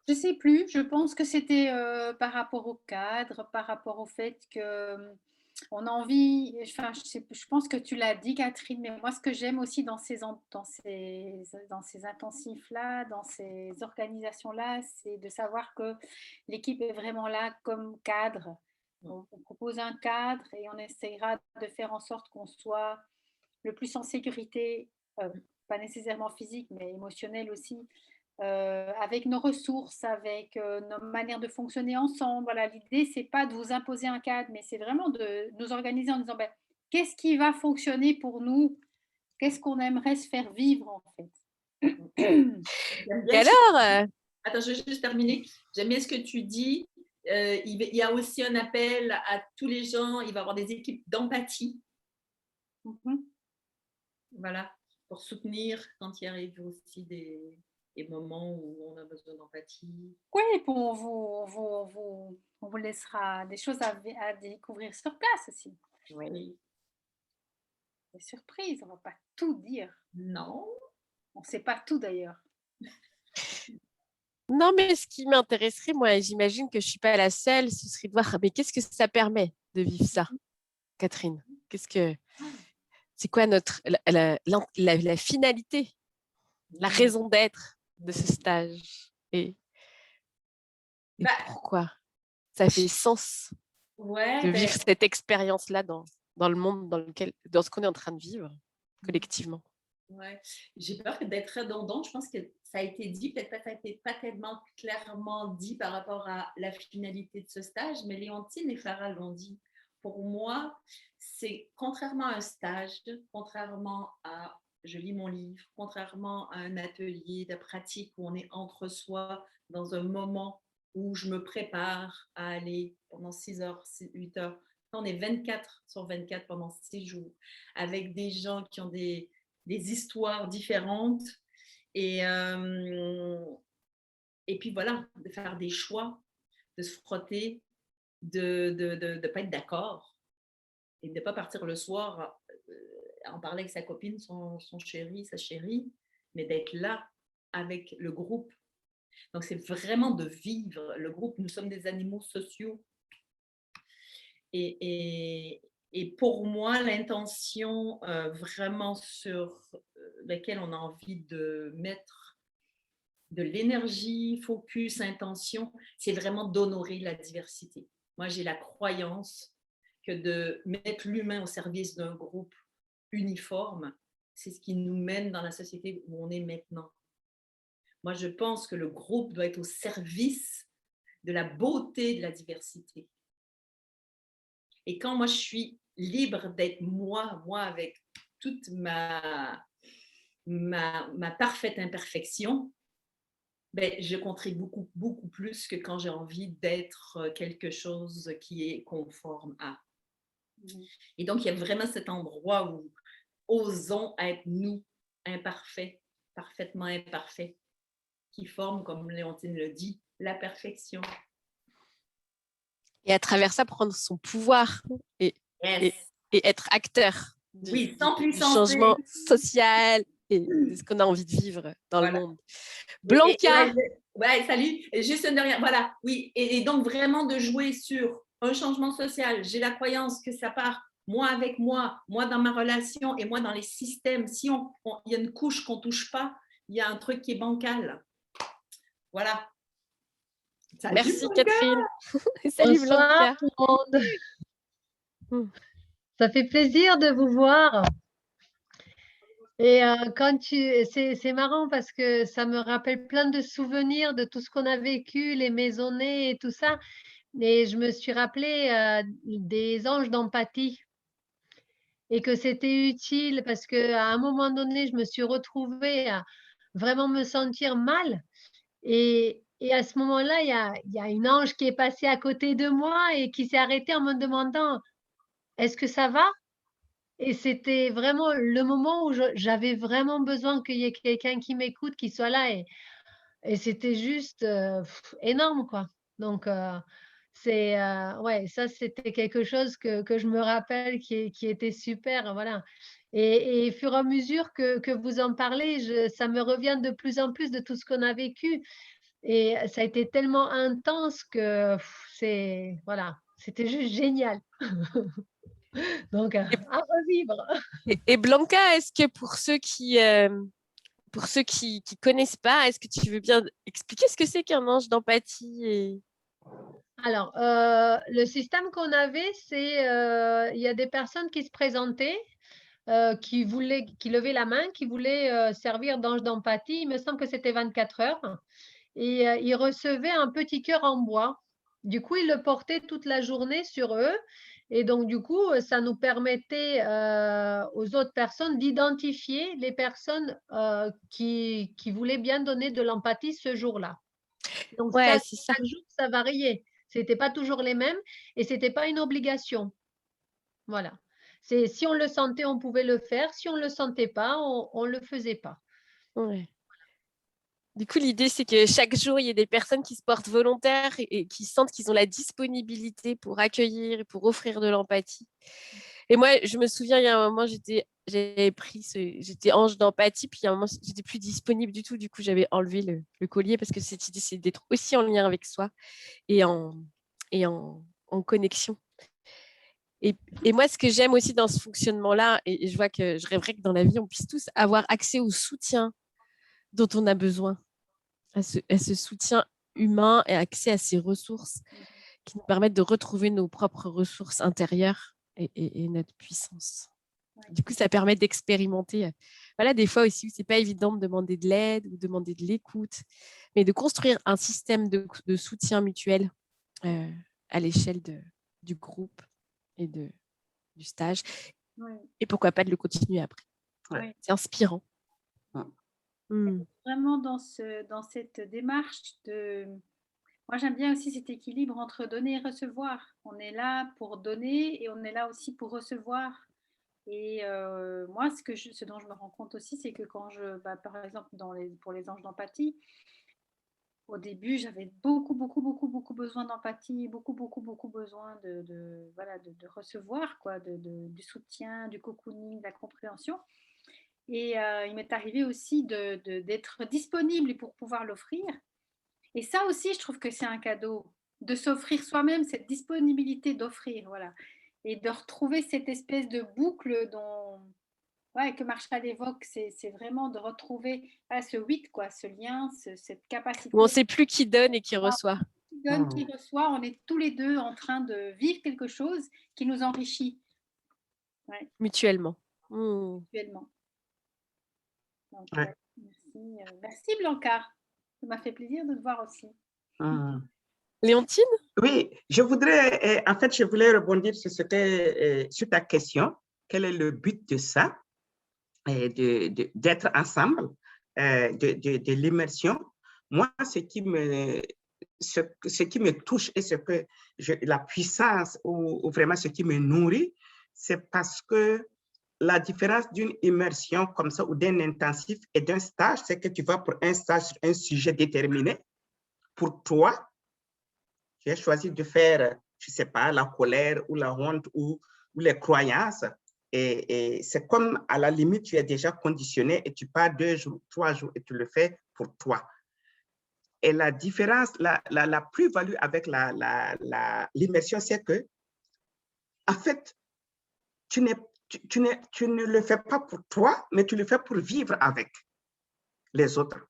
Je ne sais plus. Je pense que c'était par rapport au cadre, par rapport au fait qu'on a envie. Enfin, je pense que tu l'as dit, Catherine, mais moi, ce que j'aime aussi dans ces intensifs-là, dans ces organisations-là, c'est de savoir que l'équipe est vraiment là comme cadre. On propose un cadre et on essaiera de faire en sorte qu'on soit le plus en sécurité, pas nécessairement physique, mais émotionnelle aussi, avec nos ressources, avec nos manières de fonctionner ensemble. Voilà, l'idée, ce n'est pas de vous imposer un cadre, mais c'est vraiment de nous organiser en disant qu'est-ce qui va fonctionner pour nous? Qu'est-ce qu'on aimerait se faire vivre en fait? Et alors Attends, je vais juste terminer. J'aime bien ce que tu dis. Il y a aussi un appel à tous les gens. Il va y avoir des équipes d'empathie. Voilà, pour soutenir quand il arrive aussi des moments où on a besoin d'empathie. Oui, on vous laissera des choses à découvrir sur place aussi. Oui. Des surprises, on ne va pas tout dire. Non. On ne sait pas tout d'ailleurs. Non, mais ce qui m'intéresserait, moi, j'imagine que je ne suis pas la seule, ce serait de voir, mais qu'est-ce que ça permet de vivre ça, Catherine? C'est quoi la finalité, la raison d'être de ce stage et pourquoi ça fait sens de vivre cette expérience-là dans le monde dans ce qu'on est en train de vivre collectivement. Ouais. J'ai peur d'être redondante. Je pense que ça a été dit, peut-être pas, ça a été pas tellement clairement dit par rapport à la finalité de ce stage, mais Léontine et Farah l'ont dit. Pour moi, c'est contrairement à un stage, contrairement à je lis mon livre, contrairement à un atelier de pratique où on est entre soi dans un moment où je me prépare à aller pendant 6 heures, 8 heures. On est 24/24 pendant 6 jours avec des gens qui ont des histoires différentes et puis voilà, de faire des choix, de se frotter, de pas être d'accord et de ne pas partir le soir en parler avec sa copine, son chéri, sa chérie, mais d'être là avec le groupe. Donc, c'est vraiment de vivre le groupe. Nous sommes des animaux sociaux. Et pour moi, l'intention vraiment sur laquelle on a envie de mettre de l'énergie, focus, intention, c'est vraiment d'honorer la diversité. Moi, j'ai la croyance que de mettre l'humain au service d'un groupe uniforme, c'est ce qui nous mène dans la société où on est maintenant. Moi, je pense que le groupe doit être au service de la beauté de la diversité. Et quand moi, je suis libre d'être moi avec toute ma parfaite imperfection, ben, je contribue beaucoup plus que quand j'ai envie d'être quelque chose qui est conforme à. Et donc, il y a vraiment cet endroit où osons être nous, imparfaits, parfaitement imparfaits, qui forment, comme Léontine le dit, la perfection. Et à travers ça, prendre son pouvoir et être acteur du changement social et de ce qu'on a envie de vivre dans le monde. Blanca. Ouais, salut. Juste une dernière. Voilà, oui. Et donc, vraiment de jouer sur un changement social. J'ai la croyance que ça part moi avec moi dans ma relation et moi dans les systèmes. Si il y a une couche qu'on ne touche pas, il y a un truc qui est bancal. Voilà. Salut, merci Blanca. Catherine. Salut Bonsoir Blanca. Tout le monde. Ça fait plaisir de vous voir. Et c'est marrant parce que ça me rappelle plein de souvenirs de tout ce qu'on a vécu, les maisonnées et tout ça. Et je me suis rappelé des anges d'empathie et que c'était utile parce qu'à un moment donné, je me suis retrouvée à vraiment me sentir mal. Et à ce moment-là, il y a une ange qui est passée à côté de moi et qui s'est arrêtée en me demandant « Est-ce que ça va ?» Et c'était vraiment le moment où j'avais vraiment besoin qu'il y ait quelqu'un qui m'écoute, qui soit là. Et c'était juste énorme, quoi. Donc, ouais, ça, c'était quelque chose que je me rappelle qui était super, voilà. Et au fur et à mesure que vous en parlez, ça me revient de plus en plus de tout ce qu'on a vécu. Et ça a été tellement intense que voilà, c'était juste génial. Donc, à revivre. Et Blanca, est-ce que pour ceux qui connaissent pas, est-ce que tu veux bien expliquer ce que c'est qu'un ange d'empathie Alors, le système qu'on avait, c'est il y a des personnes qui se présentaient, qui levaient la main, qui voulaient servir d'ange d'empathie. Il me semble que c'était 24 heures. Et ils recevaient un petit cœur en bois. Du coup, ils le portaient toute la journée sur eux. Et donc, du coup, ça nous permettait aux autres personnes d'identifier les personnes qui voulaient bien donner de l'empathie ce jour-là. Donc, ouais, chaque jour, ça variait. Ce n'était pas toujours les mêmes et ce n'était pas une obligation. Voilà. Si on le sentait, on pouvait le faire. Si on ne le sentait pas, on ne le faisait pas. Ouais. Du coup, l'idée, c'est que chaque jour, il y ait des personnes qui se portent volontaires et qui sentent qu'ils ont la disponibilité pour accueillir et pour offrir de l'empathie. Et moi, je me souviens, il y a un moment, j'étais ange d'empathie, puis il y a un moment, j'étais plus disponible du tout. Du coup, j'avais enlevé le collier parce que cette idée, c'est d'être aussi en lien avec soi et en connexion. Et moi, ce que j'aime aussi dans ce fonctionnement-là, et je vois que je rêverais que dans la vie, on puisse tous avoir accès au soutien dont on a besoin, à ce soutien humain et accès à ces ressources qui nous permettent de retrouver nos propres ressources intérieures et notre puissance. Du coup, ça permet d'expérimenter voilà, des fois aussi où c'est pas évident de demander de l'aide ou demander de l'écoute, mais de construire un système de soutien mutuel à l'échelle du groupe et du stage. Oui. Et pourquoi pas de le continuer après. Oui. C'est inspirant. Vraiment dans cette démarche de... Moi, j'aime bien aussi cet équilibre entre donner et recevoir. On est là pour donner et on est là aussi pour recevoir. Et moi, ce dont je me rends compte aussi, c'est que quand par exemple, pour les anges d'empathie, au début, j'avais beaucoup besoin d'empathie, beaucoup besoin de recevoir, quoi, du soutien, du cocooning, de la compréhension. Et il m'est arrivé aussi d'être disponible pour pouvoir l'offrir. Et ça aussi, je trouve que c'est un cadeau, de s'offrir soi-même cette disponibilité d'offrir, voilà. Et de retrouver cette espèce de boucle que Marshall évoque, c'est vraiment de retrouver ce 8, quoi, ce lien, cette capacité. Où on ne sait plus qui donne et qui reçoit. Qui donne, qui reçoit, on est tous les deux en train de vivre quelque chose qui nous enrichit. Ouais. Mutuellement. Mutuellement. Donc, merci Blanca. Ça m'a fait plaisir de te voir aussi. Léontine? Oui, je voulais rebondir sur ta question. Quel est le but de ça, d'être ensemble, de l'immersion? Moi, ce qui me touche et la puissance ou vraiment ce qui me nourrit, c'est parce que la différence d'une immersion comme ça ou d'un intensif et d'un stage, c'est que tu vas pour un stage sur un sujet déterminé. Pour toi, tu as choisi de faire, je ne sais pas, la colère ou la honte ou les croyances. Et c'est comme à la limite, tu es déjà conditionné et tu pars 2 jours, 3 jours et tu le fais pour toi. Et la différence, la plus-value avec l'immersion, c'est que, en fait, tu ne le fais pas pour toi, mais tu le fais pour vivre avec les autres.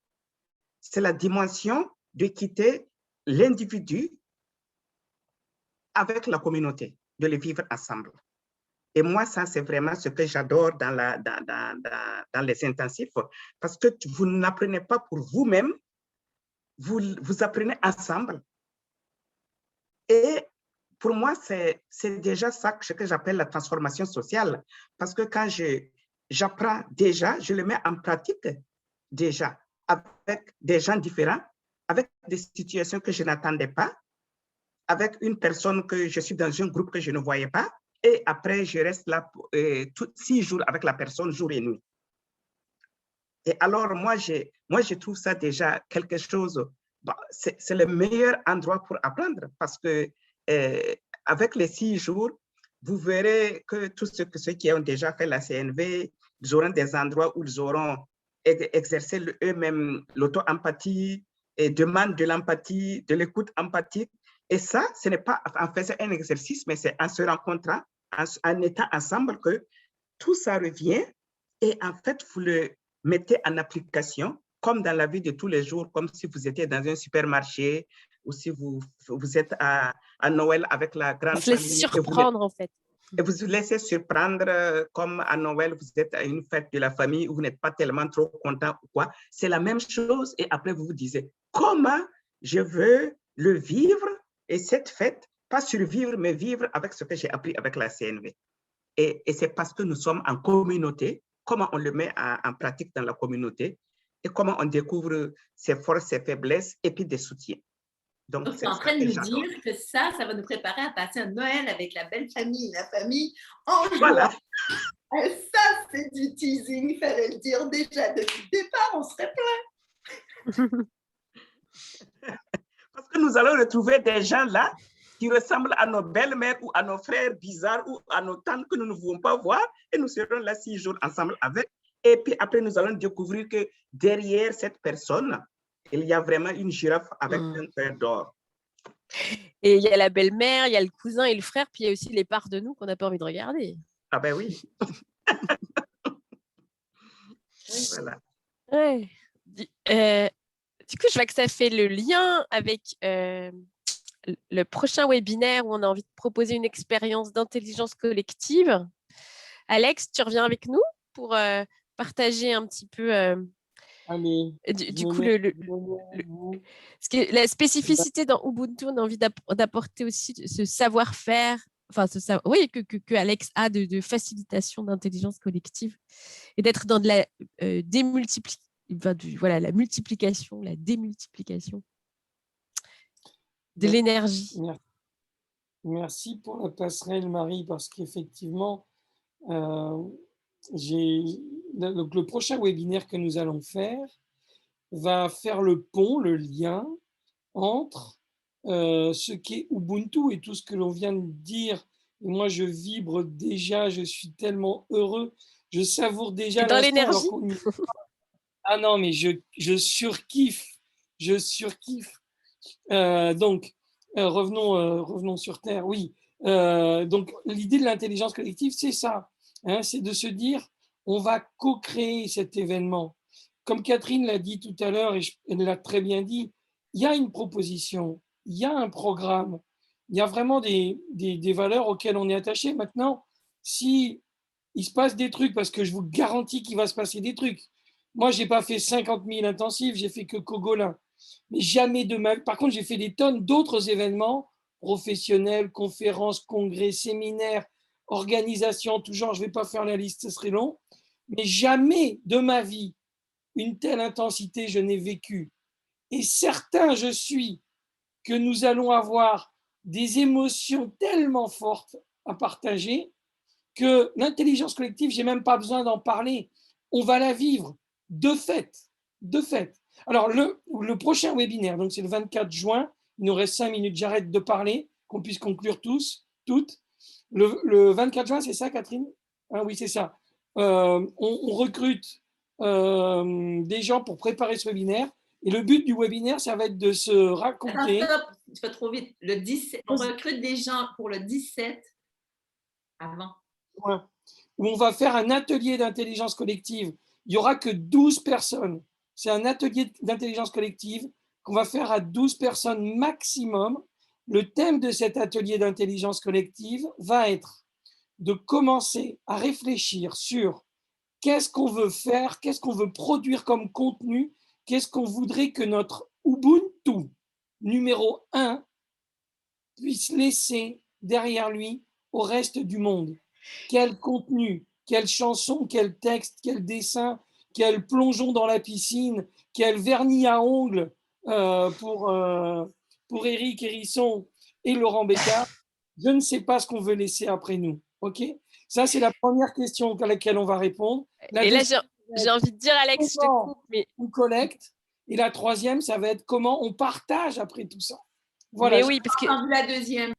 C'est la dimension de quitter l'individu avec la communauté, de le vivre ensemble. Et moi, ça, c'est vraiment ce que j'adore dans les intensifs, parce que vous n'apprenez pas pour vous-même, vous apprenez ensemble. Et pour moi, c'est déjà ça ce que j'appelle la transformation sociale, parce que quand j'apprends déjà, je le mets en pratique déjà avec des gens différents, avec des situations que je n'attendais pas, avec une personne que je suis dans un groupe que je ne voyais pas, et après, je reste là 6 jours avec la personne, jour et nuit. Et alors, moi, je trouve ça déjà quelque chose, c'est le meilleur endroit pour apprendre, parce que avec les 6 jours, vous verrez que tous ceux qui ont déjà fait la CNV, ils auront des endroits où ils auront exercé eux-mêmes l'auto-empathie et demandent de l'empathie, de l'écoute empathique. Et ça, ce n'est pas en faisant un exercice, mais c'est en se rencontrant, en étant ensemble que tout ça revient et en fait, vous le mettez en application comme dans la vie de tous les jours, comme si vous étiez dans un supermarché ou si vous êtes à Noël avec la grande famille. On se laisse surprendre en fait. Et vous vous laissez surprendre comme à Noël, vous êtes à une fête de la famille où vous n'êtes pas tellement trop content ou quoi. C'est la même chose et après vous vous disiez comment je veux le vivre et cette fête, pas survivre, mais vivre avec ce que j'ai appris avec la CNV. Et c'est parce que nous sommes en communauté, comment on le met en pratique dans la communauté et comment on découvre ses forces, ses faiblesses et puis des soutiens. Donc, tu es en train de nous dire que ça va nous préparer à passer un Noël avec la belle famille, la famille en joie. Voilà. Ça, c'est du teasing, il fallait le dire déjà depuis le départ, on serait plein. Parce que nous allons retrouver des gens là qui ressemblent à nos belles-mères ou à nos frères bizarres ou à nos tantes que nous ne voulons pas voir et nous serons là 6 jours ensemble avec. Et puis après, nous allons découvrir que derrière cette personne, il y a vraiment une girafe avec un cœur d'or. Et il y a la belle-mère, il y a le cousin et le frère, puis il y a aussi les parts de nous qu'on n'a pas envie de regarder. Ah ben oui. Voilà. Ouais. Du coup, je vois que ça fait le lien avec le prochain webinaire où on a envie de proposer une expérience d'intelligence collective. Alex, tu reviens avec nous pour partager un petit peu Allez, du coup la spécificité dans Ubuntu. On a envie d'apporter aussi ce savoir-faire, enfin oui, que Alex a de facilitation d'intelligence collective et d'être dans de la la multiplication, la démultiplication de l'énergie. Merci pour la passerelle, Marie, parce qu'effectivement, donc le prochain webinaire que nous allons faire va faire le pont, le lien entre ce qu'est Ubuntu et tout ce que l'on vient de dire. Et moi, je vibre déjà, je suis tellement heureux, je savoure déjà dans l'énergie. Ah non, mais je surkiffe, donc, revenons sur Terre, oui. Donc, l'idée de l'intelligence collective, c'est ça, hein, c'est de se dire, on va co-créer cet événement. Comme Catherine l'a dit tout à l'heure, et elle l'a très bien dit, il y a une proposition, il y a un programme, il y a vraiment des valeurs auxquelles on est attaché. Maintenant, si il se passe des trucs, parce que je vous garantis qu'il va se passer des trucs. Moi, je n'ai pas fait 50 000 intensifs, j'ai fait que Cogolin. Mais jamais de ma vie. Par contre, j'ai fait des tonnes d'autres événements professionnels, conférences, congrès, séminaires, organisations, tout genre. Je ne vais pas faire la liste, ce serait long. Mais jamais de ma vie, une telle intensité, je n'ai vécu. Et certain, je suis que nous allons avoir des émotions tellement fortes à partager que l'intelligence collective, je n'ai même pas besoin d'en parler. On va la vivre de fait. De fait. Alors, le prochain webinaire, donc c'est le 24 juin, il nous reste 5 minutes, j'arrête de parler, qu'on puisse conclure toutes. Le 24 juin, c'est ça, Catherine? Ah oui, c'est ça. On recrute des gens pour préparer ce webinaire. Et le but du webinaire, ça va être de se raconter. Attends, tu vas trop vite. Le 17, on recrute des gens pour le 17 avant. Ouais. Où on va faire un atelier d'intelligence collective. Il n'y aura que 12 personnes. C'est un atelier d'intelligence collective qu'on va faire à 12 personnes maximum. Le thème de cet atelier d'intelligence collective va être de commencer à réfléchir sur qu'est-ce qu'on veut faire, qu'est-ce qu'on veut produire comme contenu, qu'est-ce qu'on voudrait que notre Ubuntu numéro 1 puisse laisser derrière lui au reste du monde. Quel contenu, quelle chanson, quel texte, quel dessin, quel plongeon dans la piscine, quel vernis à ongles pour Éric Hérisson et Laurent Bécard. Je ne sais pas ce qu'on veut laisser après nous. OK ? Ça, c'est la première question à laquelle on va répondre. Et là, j'ai envie de dire, Alex, je te coupe, mais... On collecte. Et la troisième, ça va être comment on partage après tout ça. Voilà. Mais oui, parce que... La deuxième.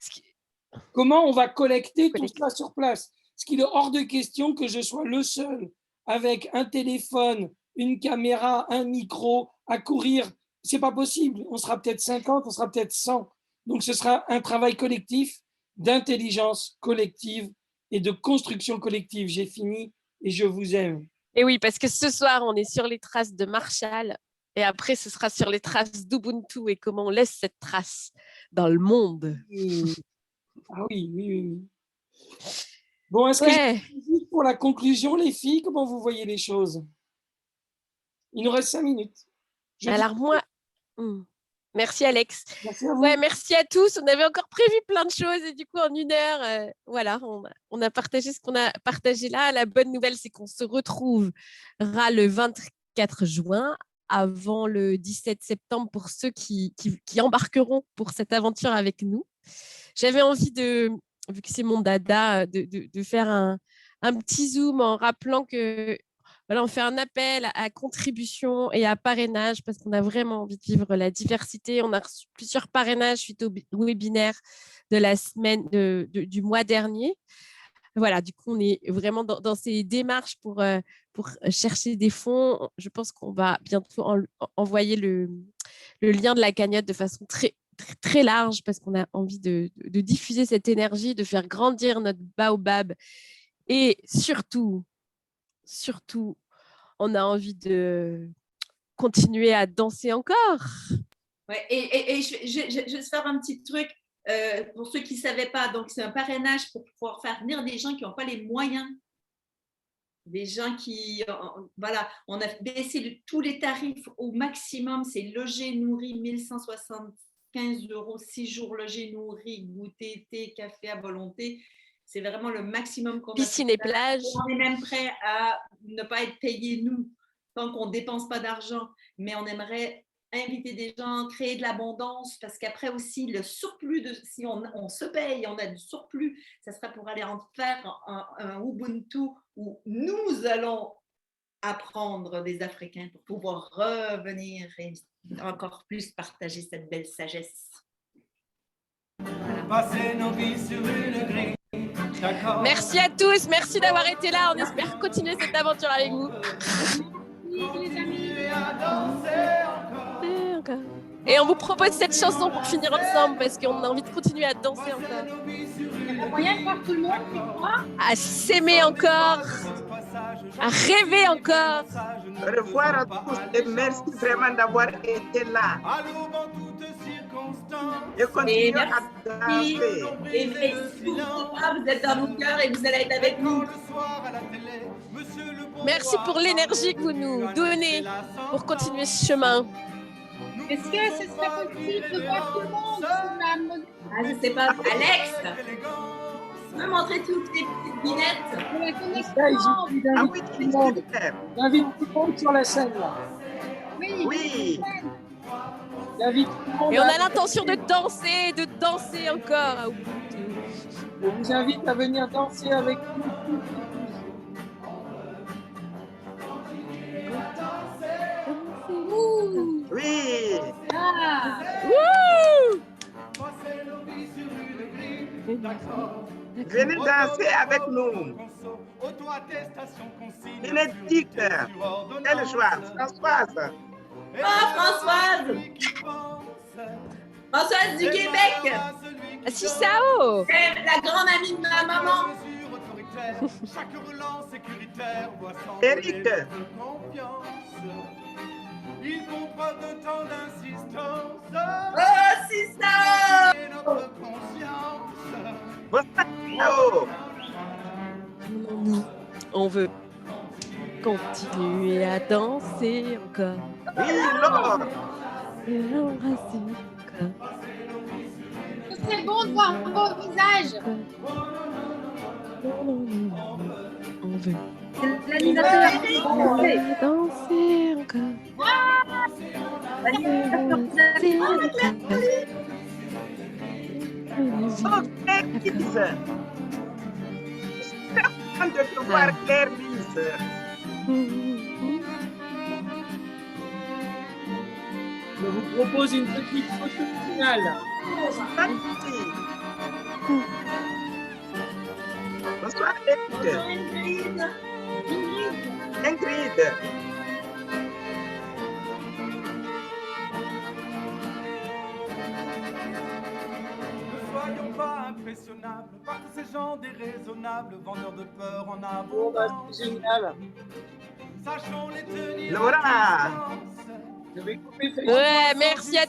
Comment on va collecter tout ça sur place? Ce qu'il est hors de question que je sois le seul avec un téléphone, une caméra, un micro à courir. C'est pas possible. On sera peut-être 50, on sera peut-être 100. Donc ce sera un travail collectif d'intelligence collective et de construction collective. J'ai fini et je vous aime. Et oui, parce que ce soir, on est sur les traces de Marshall et après, ce sera sur les traces d'Ubuntu et comment on laisse cette trace dans le monde. Ah oui. Bon, est-ce que pour la conclusion, les filles, comment vous voyez les choses? Il nous reste 5 minutes. Alors moi, merci Alex. Merci à vous. Ouais, merci à tous. On avait encore prévu plein de choses et du coup, en 1 heure, voilà, on a partagé ce qu'on a partagé là. La bonne nouvelle, c'est qu'on se retrouvera le 24 juin avant le 17 septembre pour ceux qui embarqueront pour cette aventure avec nous. J'avais envie vu que c'est mon dada, de faire un petit zoom en rappelant que voilà, on fait un appel à contribution et à parrainage parce qu'on a vraiment envie de vivre la diversité. On a reçu plusieurs parrainages suite au webinaire de la semaine du mois dernier. Voilà, du coup, on est vraiment dans ces démarches pour chercher des fonds. Je pense qu'on va bientôt envoyer le lien de la cagnotte de façon très, très, très large parce qu'on a envie de diffuser cette énergie, de faire grandir notre baobab et surtout, on a envie de continuer à danser encore. Ouais, et je vais faire un petit truc pour ceux qui ne savaient pas. Donc, c'est un parrainage pour pouvoir faire venir des gens qui n'ont pas les moyens Des gens qui, voilà, on a baissé tous les tarifs au maximum. C'est logé, nourri, 1175 €, 6 jours logé, nourri, goûter, thé, café à volonté. C'est vraiment le maximum qu'on a. Piscine et plage. On est même prêt à ne pas être payé, nous, tant qu'on ne dépense pas d'argent. Mais on aimerait inviter des gens, créer de l'abondance, parce qu'après aussi, le surplus, si on se paye, on a du surplus, ça sera pour aller en faire un Ubuntu où nous allons apprendre des Africains pour pouvoir revenir et encore plus partager cette belle sagesse. Voilà. Merci à tous, merci d'avoir été là. On espère continuer cette aventure avec vous. Et on vous propose cette chanson pour finir ensemble parce qu'on a envie de continuer à danser encore. Il y a moyen de voir tout le monde, c'est quoi? À s'aimer encore, à rêver encore. Au revoir à tous et merci vraiment d'avoir été là. Et continuez à danser. Et vous êtes dans nos cœurs et vous allez être avec nous. Merci pour l'énergie que vous nous donnez pour continuer ce chemin. Est-ce que ce serait possible de voir tout le monde je ne sais pas. Alex, tu peux montrer toutes les petites binettes? J'invite tout le monde sur la scène. Là. Oui. J'invite tout le monde. Et on a l'intention de danser encore. Je vous invite à venir danser avec nous. Oui. Ah. Wouh! Venez danser avec nous. Bénédicte, quelle joie. Françoise. Oh, Françoise du Québec. Sissao. La grande amie de ma maman. Eric. Ils font preuve de tant d'insistance. Oh, c'est ça! Notre conscience. On veut continuer à danser encore. Oui, Laure. Et l'embrasser encore. C'est bon de voir vos visages. On veut L'animateur. danser encore. Ok, Lise. Je suis content de te voir, Claire Lise. Je vous propose une petite photo finale. Merci. Bonsoir, Eric. Ingrid. Ne soyons pas impressionnables par tous ces gens déraisonnables, vendeurs de peur en Bon, bah, abondance. c'est génial. Sachons les tenir. Laura. Je vais couper Facebook. Ouais, merci à